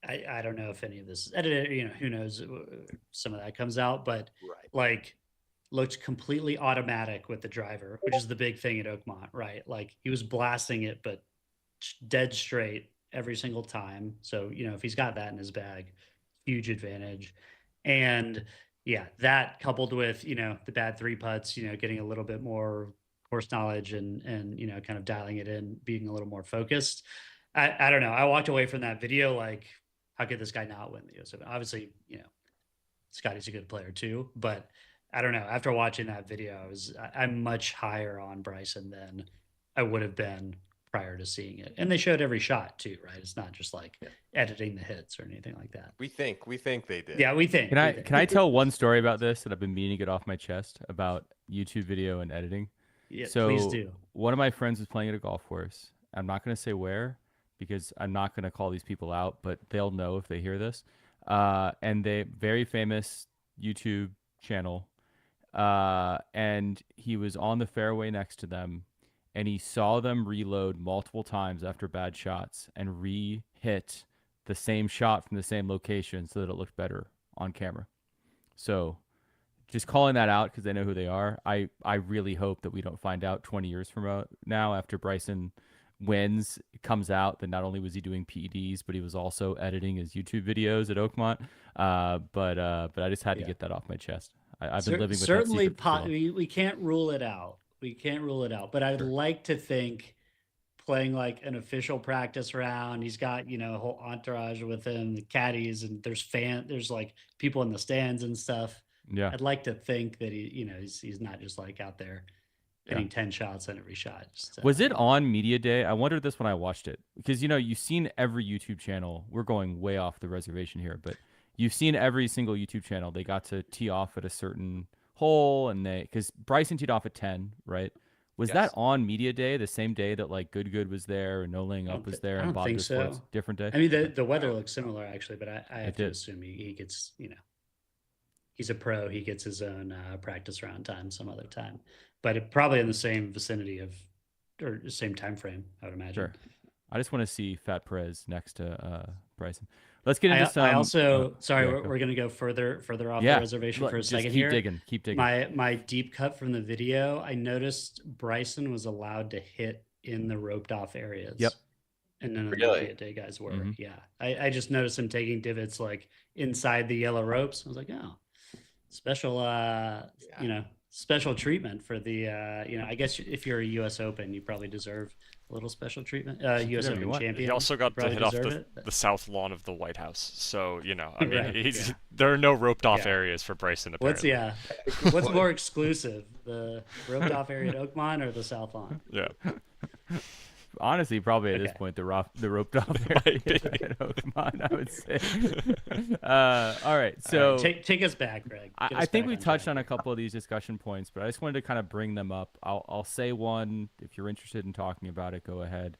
I don't know if any of this is edited, who knows, some of that comes out, but like looked completely automatic with the driver, which is the big thing at Oakmont, right? Like he was blasting it, but dead straight every single time. So, if he's got that in his bag, huge advantage. And yeah, that coupled with, the bad 3 putts, getting a little bit more course knowledge and kind of dialing it in, being a little more focused. I don't know. I walked away from that video like, how could this guy not win the US Open? Obviously, Scotty's a good player too, but I don't know. After watching that video, I'm much higher on Bryson than I would have been prior to seeing it. And they showed every shot too, right? It's not just like editing the hits or anything like that. We think they did. Yeah, we think. Can I tell one story about this that I've been meaning to get off my chest about YouTube video and editing? Yeah, so please do. One of my friends was playing at a golf course. I'm not going to say where because I'm not going to call these people out, but they'll know if they hear this. And they very famous YouTube channel. And he was on the fairway next to them, and he saw them reload multiple times after bad shots and re-hit the same shot from the same location so that it looked better on camera. So just calling that out because they know who they are. I really hope that we don't find out 20 years from now after Bryson wins, it comes out that not only was he doing PEDs, but he was also editing his YouTube videos at Oakmont. But I just had to get that off my chest. I've been living with certainly that secret we can't rule it out. But I'd like to think playing like an official practice round, he's got a whole entourage with him, the caddies, and there's like people in the stands and stuff. Yeah, I'd like to think that he's not just like out there hitting 10 shots on every shot. Was it on media day? I wondered this when I watched it because you've seen every YouTube channel. We're going way off the reservation here, but you've seen every single YouTube channel. They got to tee off at a certain hole, and because Bryson teed off at 10, right? Was that on media day, the same day that like Good was there and No Laying Up was there and Bob Sports, different day? I mean, the weather looks similar actually, but I have to assume he gets, he's a pro. He gets his own practice round time some other time, but probably in the same vicinity or the same time frame, I would imagine. Sure. I just want to see Fat Perez next to Bryson. Let's get into some. I also, we're going to go further off the reservation for a second here. Keep digging. My deep cut from the video, I noticed Bryson was allowed to hit in the roped off areas. Yep. and none of the Really? Media Day guys were. Mhm. Yeah, I just noticed him taking divots like inside the yellow ropes. I was like, oh, special, special treatment for the, I guess if you're a U.S. Open, you probably deserve a little special treatment. do U.S. whatever you Open want. champion. He also you got to probably hit off deserve it. the south lawn of the White House. So, I mean, Right, yeah. there are no roped off Yeah. areas for Bryson, What's apparently. what's more exclusive, the roped off area at Oakmont or the South Lawn? Yeah. Honestly, probably at this Okay. point, the roped off area at Oakmont, I would say. All right, so All right, take us back, Greg. Get I us think back we on touched track. on a couple of these discussion points, but I just wanted to kind of bring them up. I'll say one. If you're interested in talking about it, go ahead.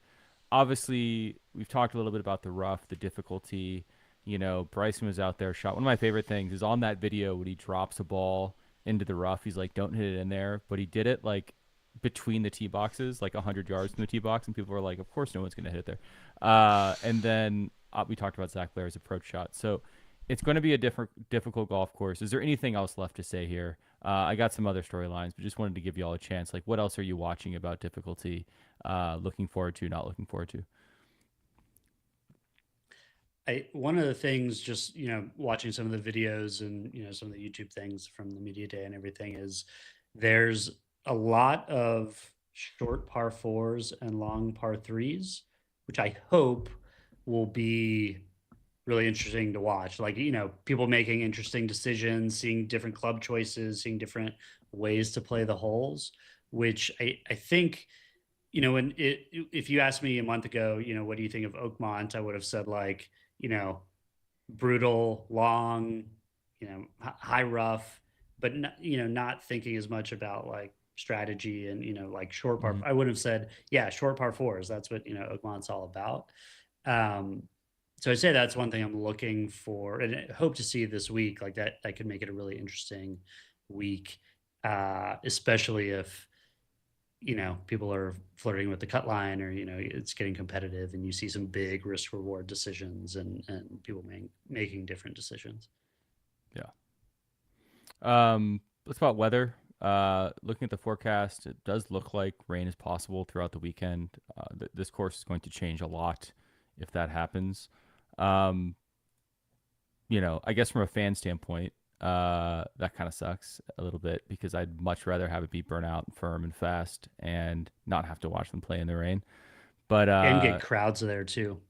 Obviously, we've talked a little bit about the rough, the difficulty. Bryson was out there, shot. One of my favorite things is on that video when he drops a ball into the rough. He's like, "Don't hit it in there," but he did it like between the tee boxes, like 100 yards from the tee box, and people were like, "Of course, no one's going to hit it there." And then we talked about Zach Blair's approach shot. So it's going to be a difficult golf course. Is there anything else left to say here? I got some other storylines, but just wanted to give you all a chance. Like, what else are you watching about difficulty? Looking forward to, not looking forward to? One of the things, just watching some of the videos and some of the YouTube things from the Media Day and everything, is there's a lot of short par fours and long par threes, which I hope will be really interesting to watch. Like, people making interesting decisions, seeing different club choices, seeing different ways to play the holes, which I think, if you asked me a month ago, what do you think of Oakmont? I would have said like, brutal, long, high rough, but not thinking as much about like strategy and like short par. Mhm. I wouldn't have said, yeah, short par fours. That's what Oakmont's all about. So I'd say that's one thing I'm looking for, and I hope to see this week. Like that could make it a really interesting week, especially if people are flirting with the cut line, or it's getting competitive and you see some big risk reward decisions and people making different decisions. Let's talk about weather. Looking at the forecast, it does look like rain is possible throughout the weekend. This course is going to change a lot if that happens. I guess from a fan standpoint, that kind of sucks a little bit, because I'd much rather have it be burnt out, firm, and fast, and not have to watch them play in the rain. But And get crowds there too.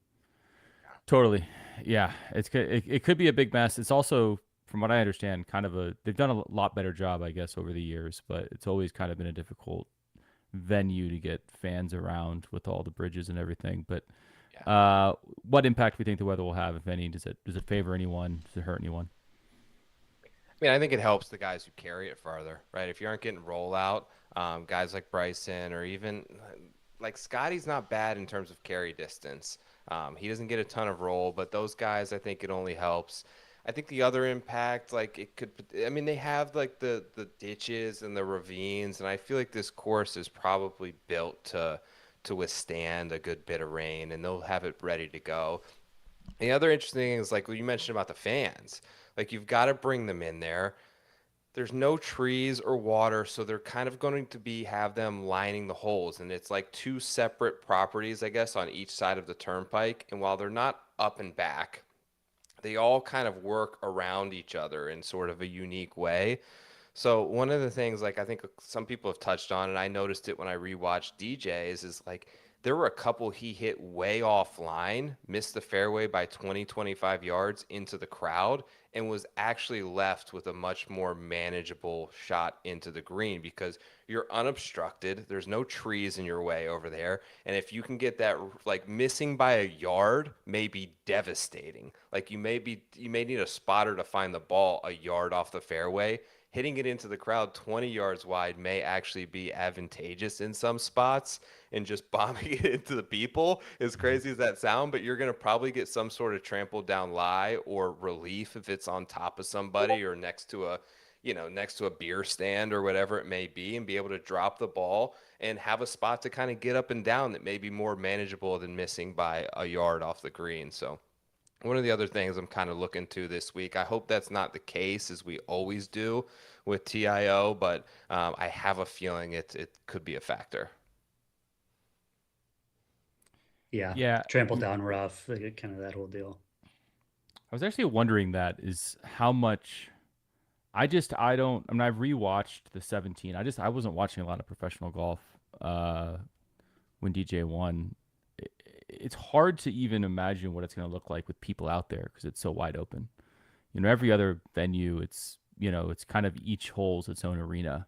totally, yeah, it could be a big mess. It's also, from what I understand, kind of they've done a lot better job, I guess, over the years, but it's always kind of been a difficult venue to get fans around with all the bridges and everything. But what impact do we think the weather will have, if any? Does it favor anyone? Does it hurt anyone? I mean, I think it helps the guys who carry it farther, right? If you aren't getting rollout, guys like Bryson, or even like Scotty's not bad in terms of carry distance. He doesn't get a ton of roll, but those guys, I think it only helps. I think the other impact, like it could, I mean, they have like the ditches and the ravines, and I feel like this course is probably built to withstand a good bit of rain, and they'll have it ready to go. The other interesting thing is, like you mentioned about the fans, like you've got to bring them in there. There's no trees or water, so they're kind of going to have them lining the holes, and it's like two separate properties, I guess, on each side of the turnpike. And while they're not up and back, they all kind of work around each other in sort of a unique way. So one of the things, like I think some people have touched on, and I noticed it when I rewatched DJs, is like there were a couple he hit way offline, missed the fairway by 20, 25 yards into the crowd, and was actually left with a much more manageable shot into the green, because you're unobstructed. There's no trees in your way over there. And if you can get that, like missing by a yard may be devastating. Like you may need a spotter to find the ball a yard off the fairway. Hitting it into the crowd 20 yards wide may actually be advantageous in some spots, and just bombing it into the people, as crazy as that sound, but you're going to probably get some sort of trampled down lie or relief if it's on top of somebody or next to a beer stand or whatever it may be, and be able to drop the ball and have a spot to kind of get up and down that may be more manageable than missing by a yard off the green. So one of the other things I'm kind of looking to this week, I hope that's not the case, as we always do with TIO, but I have a feeling it could be a factor. Yeah. trampled down rough, like, kind of that whole deal. I was actually wondering that is how much I don't. I mean, I've rewatched the 17. I wasn't watching a lot of professional golf when DJ won. It's hard to even imagine what it's going to look like with people out there because it's so wide open. Every other venue, it's kind of each hole's its own arena,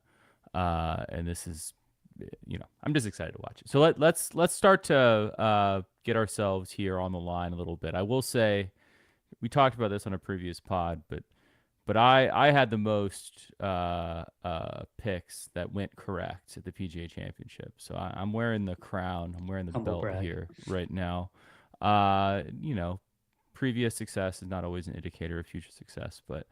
and this is, I'm just excited to watch it. So let's start to get ourselves here on the line a little bit. I will say we talked about this on a previous pod, but I had the most picks that went correct at the PGA Championship. So I'm wearing the crown. I'm wearing the Humble belt brag. here right now. Previous success is not always an indicator of future success, but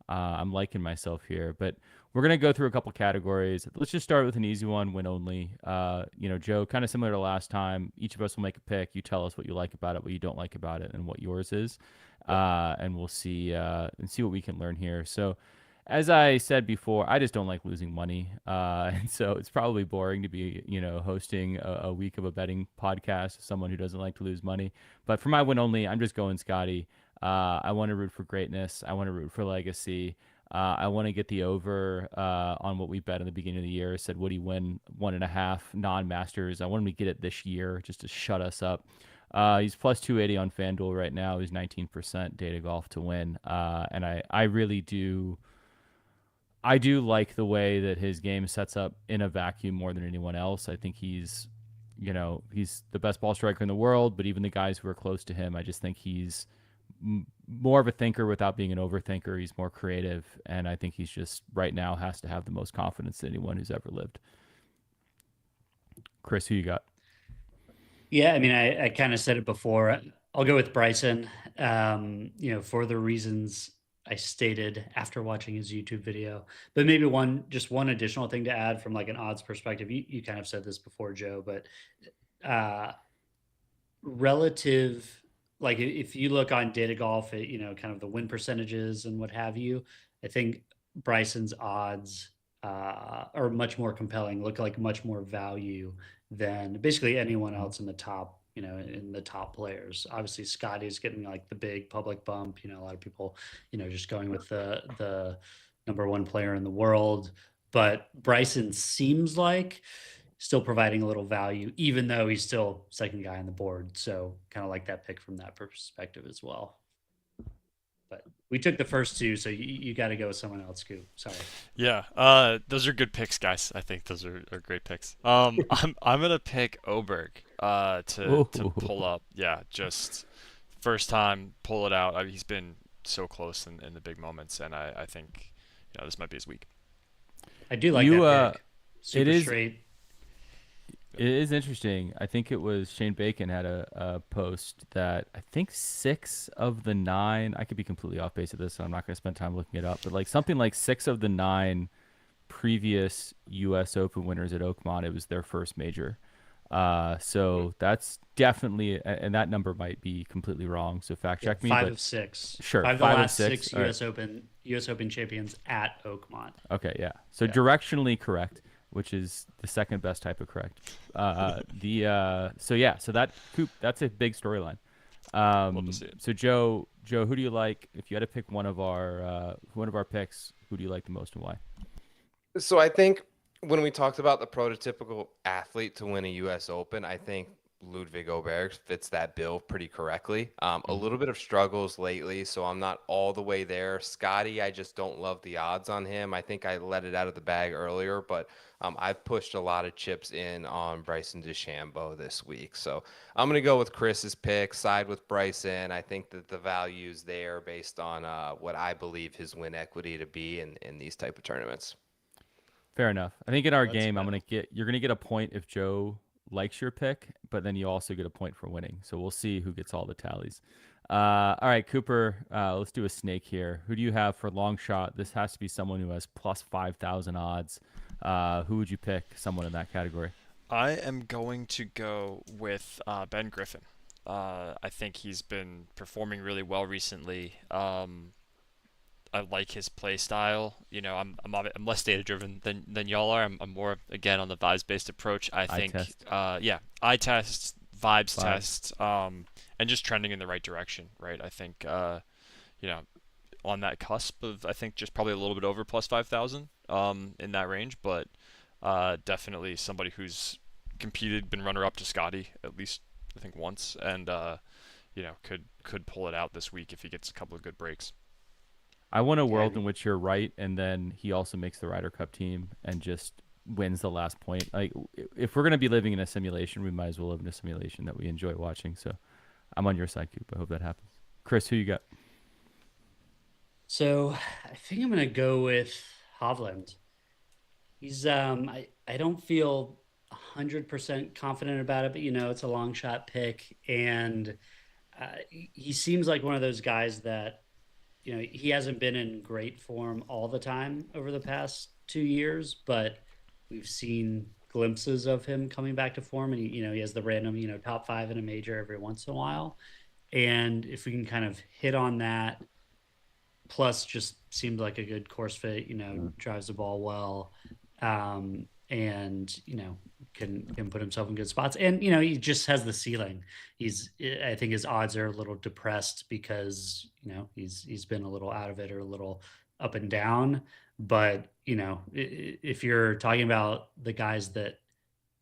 I'm liking myself here. But we're gonna go through a couple categories. Let's just start with an easy one, win only. Joe, kind of similar to last time. Each of us will make a pick. You tell us what you like about it, what you don't like about it, and what yours is. And we'll see what we can learn here. So, as I said before, I just don't like losing money, and so it's probably boring to be hosting a week of a betting podcast with someone who doesn't like to lose money. But for my win only, I'm just going Scotty. I want to root for greatness. I want to root for legacy. I want to get the over on what we bet in the beginning of the year. I said, would he win 1.5 non-masters? I want him to get it this year just to shut us up. He's plus 280 on FanDuel right now. He's 19% data golf to win. And I really do. I do like the way that his game sets up in a vacuum more than anyone else. I think he's the best ball striker in the world, but even the guys who are close to him, I just think he's more of a thinker without being an overthinker. He's more creative, and I think he's just right now has to have the most confidence than anyone who's ever lived. Chris, who you got? Yeah, I mean, I kind of said it before. I'll go with Bryson, for the reasons I stated after watching his YouTube video. But maybe one additional thing to add from like an odds perspective. You kind of said this before, Joe, but relative, like if you look on Data Golf at, kind of the win percentages and what have you, I think Bryson's odds are much more compelling, look like much more value than basically anyone else in the top, in the top players. Obviously, Scotty's getting like the big public bump. A lot of people, just going with the number one player in the world. But Bryson seems like still providing a little value, even though he's still second guy on the board. So kind of like that pick from that perspective as well. But we took the first two, so you got to go with someone else, Scoop. Sorry. Yeah, those are good picks, guys. I think those are great picks. I'm gonna pick Oberg to pull up. Yeah, just first time pull it out. He's been so close in the big moments, and I think this might be his week. I do like that pick. Super it is straight. It is interesting. I think it was Shane Bacon had a post that I think 6 of the 9, I could be completely off base of this, so I'm not going to spend time looking it up, but like something like 6 of the 9 previous U.S. Open winners at Oakmont, it was their first major. So that's definitely, and that number might be completely wrong, so fact check me. 5 but of 6. Sure, 5 of the 5 of last 6 U.S. Open champions at Oakmont. Okay, yeah. So directionally correct, which is the second best type of correct. So that's a big storyline. Love to see it. So Joe, who do you like? If you had to pick one of our picks, who do you like the most and why? So I think when we talked about the prototypical athlete to win a U.S. Open, I think Ludwig Oberg fits that bill pretty correctly. A little bit of struggles lately, so I'm not all the way there. Scotty, I just don't love the odds on him. I think I let it out of the bag earlier, but I've pushed a lot of chips in on Bryson DeChambeau this week. So I'm going to go with Chris's pick, side with Bryson. I think that the value's there based on what I believe his win equity to be in these type of tournaments. Fair enough. I think in our game, you're going to get a point if Joe likes your pick, but then you also get a point for winning. So we'll see who gets all the tallies. All right, Cooper, let's do a snake here. Who do you have for long shot? This has to be someone who has plus 5,000 odds. Who would you pick? Someone in that category. I am going to go with Ben Griffin. I think he's been performing really well recently. I like his play style. I'm less data driven than y'all are. I'm more again on the vibes based approach. I think test. eye test, vibes test, and just trending in the right direction, right? I think, on that cusp of, I think, just probably a little bit over plus 5,000 in that range, but definitely somebody who's competed, been runner-up to Scotty at least, I think, once, and could pull it out this week if he gets a couple of good breaks. I want a world in which you're right, and then he also makes the Ryder Cup team and just wins the last point. Like, if we're gonna be living in a simulation, we might as well live in a simulation that we enjoy watching. So, I'm on your side, Coop. I hope that happens. Chris, who you got? So I think I'm gonna go with Hovland. He's I don't feel 100% confident about it, but it's a long shot pick, and he seems like one of those guys that he hasn't been in great form all the time over the past 2 years, but we've seen glimpses of him coming back to form, and he has the random top 5 in a major every once in a while, and if we can kind of hit on that, plus just seems like a good course fit, drives the ball well, and can put himself in good spots, and he just has the ceiling. I think his odds are a little depressed because he's been a little out of it or a little up and down, but if you're talking about the guys that,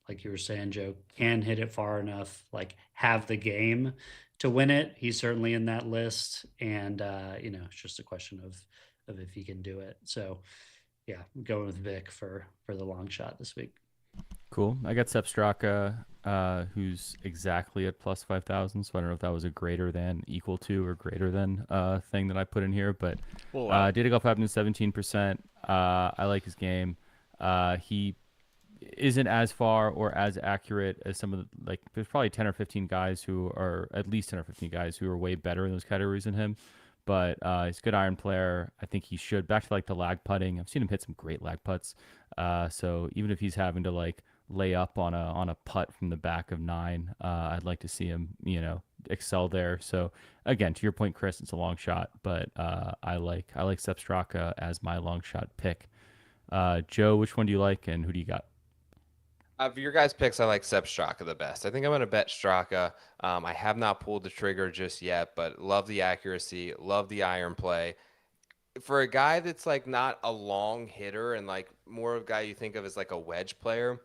like you were saying, Joe, can hit it far enough, like have the game to win it, he's certainly in that list, and it's just a question of if he can do it. So yeah, I'm going with Vic for the long shot this week. Cool. I got Sepp Straka, who's exactly at plus 5,000. So I don't know if that was a greater than, equal to, or greater than thing that I put in here. But data golf happened 17%. I like his game. He isn't as far or as accurate as some of the, there's probably 10 or 15 guys who are, at least 10 or 15 guys who are way better in those categories than him. But he's a good iron player. I think he should. Back to the lag putting. I've seen him hit some great lag putts. So even if he's having to lay up on a putt from the back of 9, I'd like to see him excel there. So again, to your point, Chris, it's a long shot, but I like Sepp Straka as my long shot pick. Joe, which one do you like, and who do you got? Of your guys' picks, I like Sepp Straka the best. I think I'm going to bet Straka. I have not pulled the trigger just yet, but love the accuracy, love the iron play. For a guy that's not a long hitter and more of a guy you think of as a wedge player,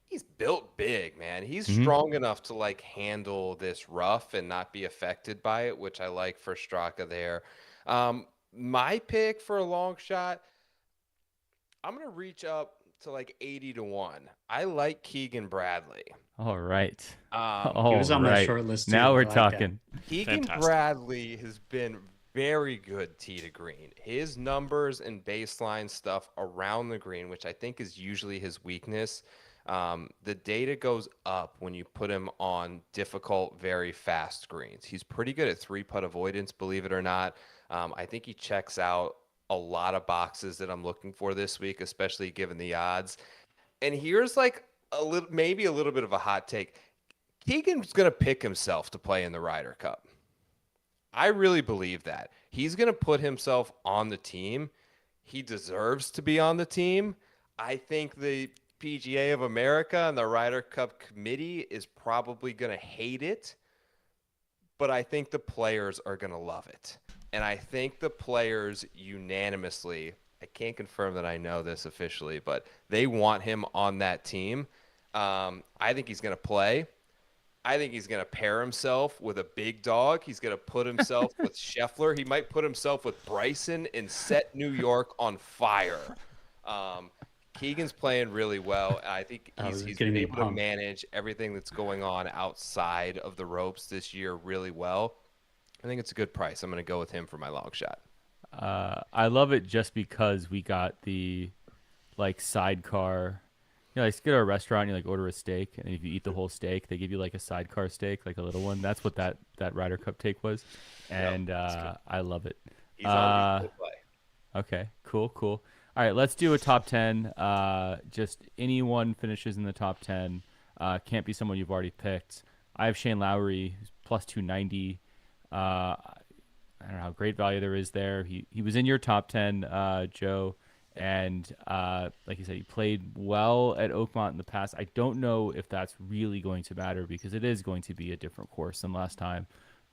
he's built big, man. He's strong enough to handle this rough and not be affected by it, which I like for Straka there. My pick for a long shot, I'm going to reach up to 80 to 1. I like Keegan Bradley. All right. He was on my short list too. Now we're talking. Keegan Bradley has been very good tee to green. His numbers and baseline stuff around the green, which I think is usually his weakness, the data goes up when you put him on difficult, very fast greens. He's pretty good at 3-putt avoidance, believe it or not. I think he checks out a lot of boxes that I'm looking for this week, especially given the odds. And here's maybe a little bit of a hot take. Keegan's going to pick himself to play in the Ryder Cup. I really believe that. He's going to put himself on the team. He deserves to be on the team. I think the PGA of America and the Ryder Cup committee is probably going to hate it, but I think the players are going to love it. And I think the players unanimously, I can't confirm that I know this officially, but they want him on that team. I think he's going to play. I think he's going to pair himself with a big dog. He's going to put himself with Scheffler. He might put himself with Bryson and set New York on fire. Keegan's playing really well. I think he's been able to manage everything that's going on outside of the ropes this year really well. I think it's a good price. I'm going to go with him for my long shot. I love it just because we got the sidecar. You go to a restaurant, you order a steak, and if you eat the whole steak, they give you a sidecar steak, a little one. That's what that Ryder Cup take was, and I love it. He's on the play. Okay, cool. All right, let's do a top 10. Just anyone finishes in the top 10. Can't be someone you've already picked. I have Shane Lowry, who's plus 290. I don't know how great value there is there. He was in your top 10, Joe, And like you said, he played well at Oakmont in the past. I don't know if that's really going to matter because it is going to be a different course than last time.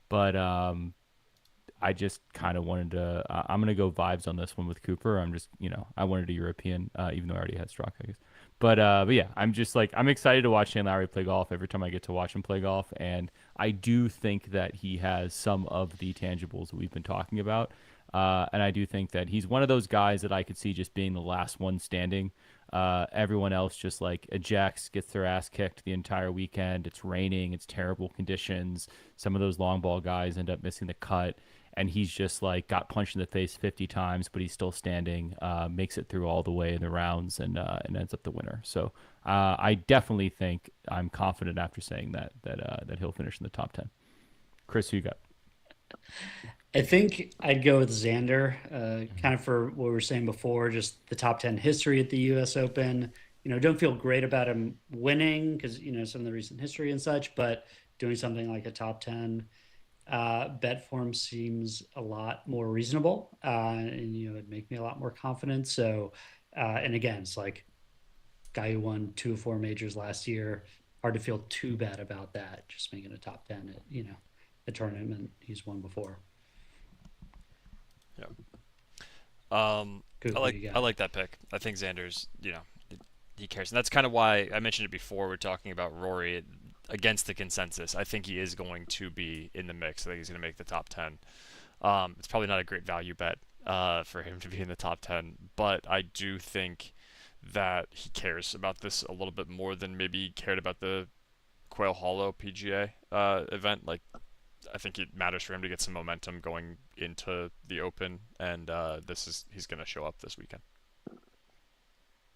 But I just kind of wanted to. I'm gonna go vibes on this one with Cooper. I'm just, I wanted a European, even though I already had Straka, I guess. But yeah, I'm just like I'm excited to watch Shane Lowry play golf every time I get to watch him play golf, and I do think that he has some of the tangibles that we've been talking about, and I do think that he's one of those guys that I could see just being the last one standing. Everyone else just like ejects, gets their ass kicked the entire weekend. It's raining, it's terrible conditions. Some of those long ball guys end up missing the cut, and he's just like got punched in the face 50 times, but he's still standing, makes it through all the way in the rounds, and ends up the winner. So I definitely think I'm confident after saying that he'll finish in the top 10. Chris, who you got? I think I'd go with Xander, kind of for what we were saying before, just the top 10 history at the US Open. Don't feel great about him winning because, some of the recent history and such, but doing something like a top 10 bet form seems a lot more reasonable, and it'd make me a lot more confident. So, and again, it's like guy who won 2 of 4 majors last year. Hard to feel too bad about that. Just making a top 10 at a tournament he's won before. Yeah. Good, I like that pick. I think Xander's, he cares, and that's kind of why I mentioned it before. We're talking about Rory against the consensus. I think he is going to be in the mix. I think he's going to make the top 10. It's probably not a great value bet for him to be in the top 10, but I do think that he cares about this a little bit more than maybe he cared about the Quail Hollow PGA event. Like, I think it matters for him to get some momentum going into the Open, and he's going to show up this weekend.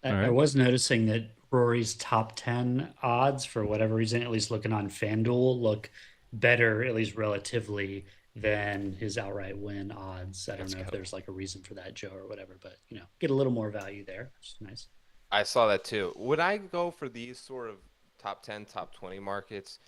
I was noticing that Rory's top 10 odds, for whatever reason, at least looking on FanDuel, look better, at least relatively, than his outright win odds. I don't know if there's like a reason for that, Joe, or whatever, but get a little more value there, which is nice. I saw that too. Would I go for these sort of top 10, top 20 markets?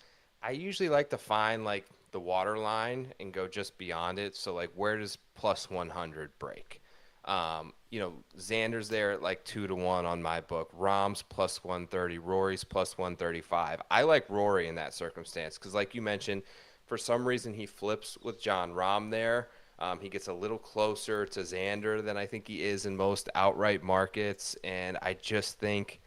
I usually like to find like the water line and go just beyond it. So like, where does plus 100 break? Xander's there at like 2-1 on my book. Rahm's plus 130. Rory's plus 135. I like Rory in that circumstance because, like you mentioned, for some reason he flips with Jon Rahm there. He gets a little closer to Xander than I think he is in most outright markets, and I just think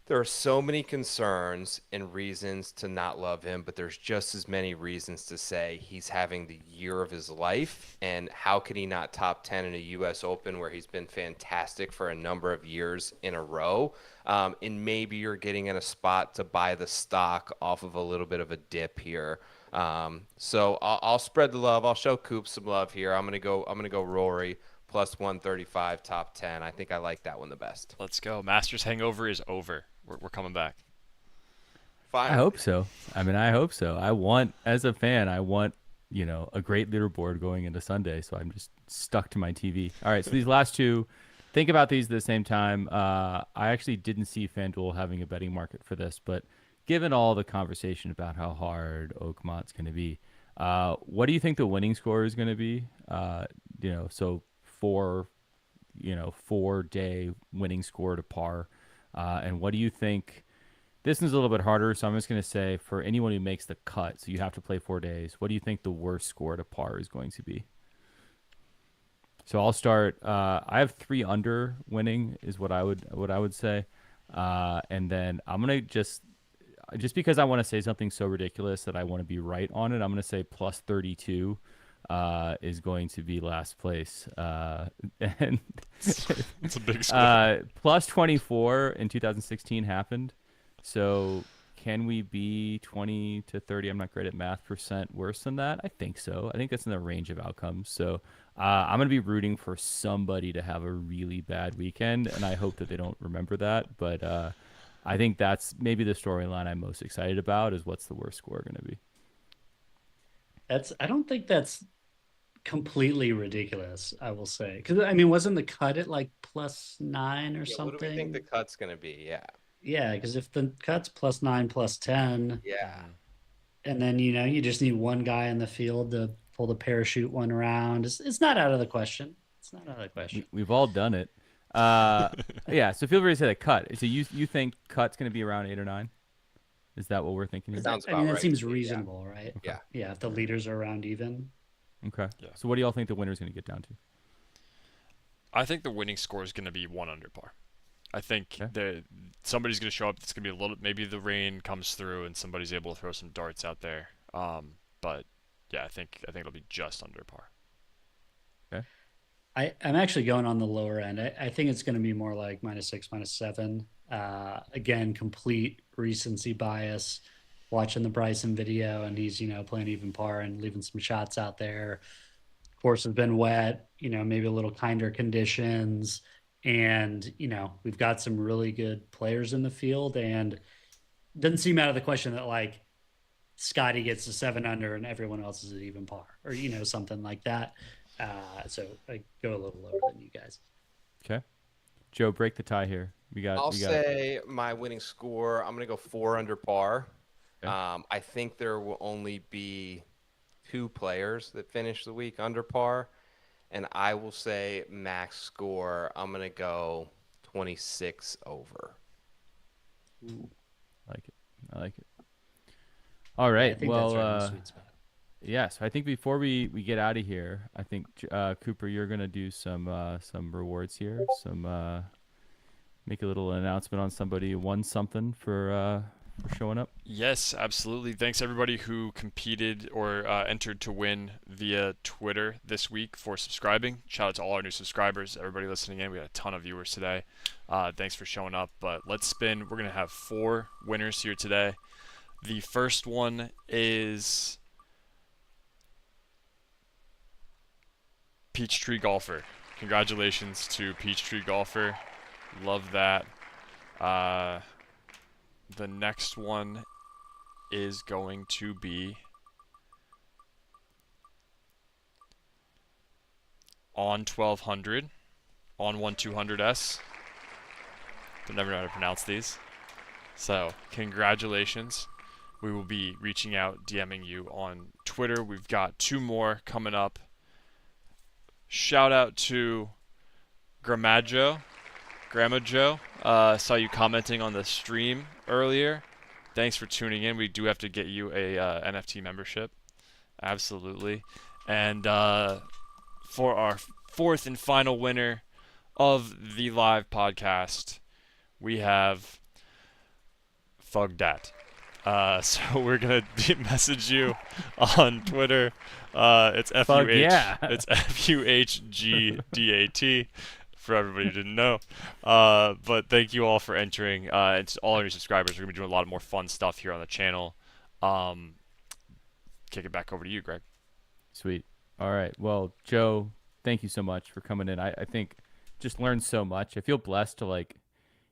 there are so many concerns and reasons to not love him, but there's just as many reasons to say he's having the year of his life. And how could he not top 10 in a U.S. Open where he's been fantastic for a number of years in a row? And maybe you're getting in a spot to buy the stock off of a little bit of a dip here. So I'll spread the love. I'll show Coop some love here. I'm gonna go Rory plus 135 top 10. I think I like that one the best. Let's go. Masters hangover is over. We're coming back. Fine. I hope so. I hope so. As a fan, I want, a great leaderboard going into Sunday. So I'm just stuck to my TV. All right. So these last two, think about these at the same time. I actually didn't see FanDuel having a betting market for this, but given all the conversation about how hard Oakmont's going to be, what do you think the winning score is going to be? So 4-day winning score to par. And what do you think? This is a little bit harder, so I'm just going to say for anyone who makes the cut, so you have to play 4 days, what do you think the worst score to par is going to be? So I'll start. I have 3 under winning is what I would say, and then I'm gonna just because I want to say something so ridiculous that I want to be right on it. I'm gonna say plus 32. Is going to be last place, and it's a big score. Plus 24 in 2016 happened. So can we be 20 to 30? I'm not great at math. % worse than that? I think so. I think that's in the range of outcomes. So I'm gonna be rooting for somebody to have a really bad weekend, and I hope that they don't remember that. But I think that's maybe the storyline I'm most excited about is what's the worst score going to be. I don't think that's completely ridiculous, I will say. Because, wasn't the cut at like plus 9 or something? What do we think the cut's going to be? Yeah. Yeah, because if the cut's plus 9, plus 10. Yeah. And then, you just need one guy in the field to pull the parachute one around. It's not out of the question. It's not out of the question. We've all done it. Yeah. So feel free to say that cut. So you think cut's going to be around 8 or 9? Is that what we're thinking here? Sounds I mean, about that right seems to me, yeah. reasonable, right? Yeah. Yeah, if the leaders are around even. Okay. Yeah. So what do y'all think the winner's going to get down to? I think the winning score is going to be 1 under par. I think Okay. somebody's going to show up. It's going to be a little. Maybe the rain comes through and somebody's able to throw some darts out there. But yeah, I think it'll be just under par. Okay. I'm actually going on the lower end. I think it's going to be more like -6, -7. Again, complete recency bias. Watching the Bryson video, and he's playing even par and leaving some shots out there. Course has been wet. Maybe a little kinder conditions, and we've got some really good players in the field, and it doesn't seem out of the question that like Scotty gets a 7 under and everyone else is at even par, or something like that. So I go a little lower than you guys. Okay. Joe, break the tie here. I'll say my winning score, I'm going to go 4 under par. Okay. I think there will only be 2 players that finish the week under par. And I will say max score, I'm going to go 26 over. Ooh. I like it. All right. I think Well, that's right in the sweet spot. yeah. So I think before we get out of here, I think Cooper, you're gonna do some rewards here. Make a little announcement on somebody who won something for showing up. Yes, absolutely. Thanks everybody who competed or entered to win via Twitter this week for subscribing. Shout out to all our new subscribers, everybody listening in. We had a ton of viewers today. Thanks for showing up. But let's spin. We're going to have 4 winners here today. The first one is Peachtree Golfer. Congratulations to Peachtree Golfer. Love that. The next one is going to be on 1200, on 1200S. Don't never know how to pronounce these. So congratulations. We will be reaching out, DMing you on Twitter. We've got 2 more coming up. Shout out to Grandma Joe. Saw you commenting on the stream earlier. Thanks for tuning in. We do have to get you a NFT membership. Absolutely. And for our 4th and final winner of the live podcast, we have Fugdat. So we're gonna message you on Twitter. It's it's FUHGDAT for everybody who didn't know. But thank you all for entering. And to all our new subscribers, we're gonna be doing a lot more fun stuff here on the channel. Kick it back over to you, Greg. Sweet. All right. Well, Joe, thank you so much for coming in. I think just learned so much. I feel blessed to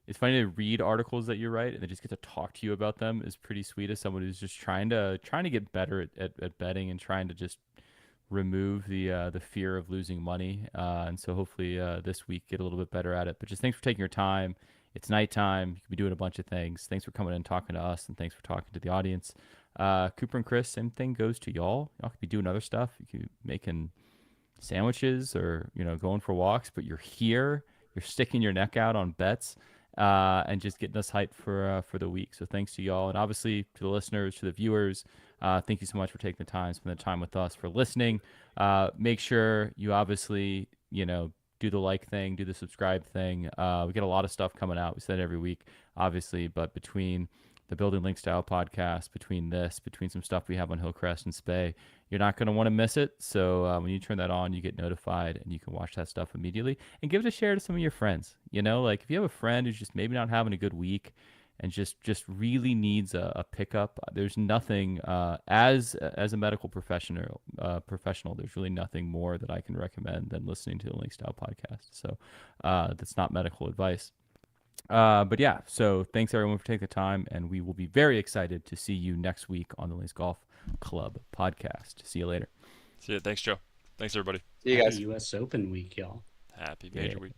it's funny to read articles that you write and then just get to talk to you about them is pretty sweet as someone who's just trying to get better at betting and trying to just remove the fear of losing money. And so hopefully this week get a little bit better at it. But just thanks for taking your time. It's nighttime. You could be doing a bunch of things. Thanks for coming in and talking to us, and thanks for talking to the audience. Cooper and Chris, same thing goes to y'all. Y'all could be doing other stuff. You could be making sandwiches or going for walks, but you're here. You're sticking your neck out on bets. And just getting us hyped for the week. So thanks to y'all, and obviously to the listeners, to the viewers. Thank you so much for taking the time, spend the time with us, for listening. Make sure you obviously do the like thing, do the subscribe thing. We get a lot of stuff coming out. We said it every week, obviously, but between the Building Link Style podcast, between some stuff we have on Hillcrest and Spey, you're not going to want to miss it. So when you turn that on, you get notified and you can watch that stuff immediately, and give it a share to some of your friends. If you have a friend who's just maybe not having a good week and just really needs a pickup, there's nothing as a medical professional, there's really nothing more that I can recommend than listening to the Link Style podcast. So that's not medical advice. But yeah, so thanks everyone for taking the time, and we will be very excited to see you next week on the Links Golf Club podcast. See you later. See you. Thanks, Joe. Thanks, everybody. See you guys. Happy U.S. Open week, y'all. Happy major week.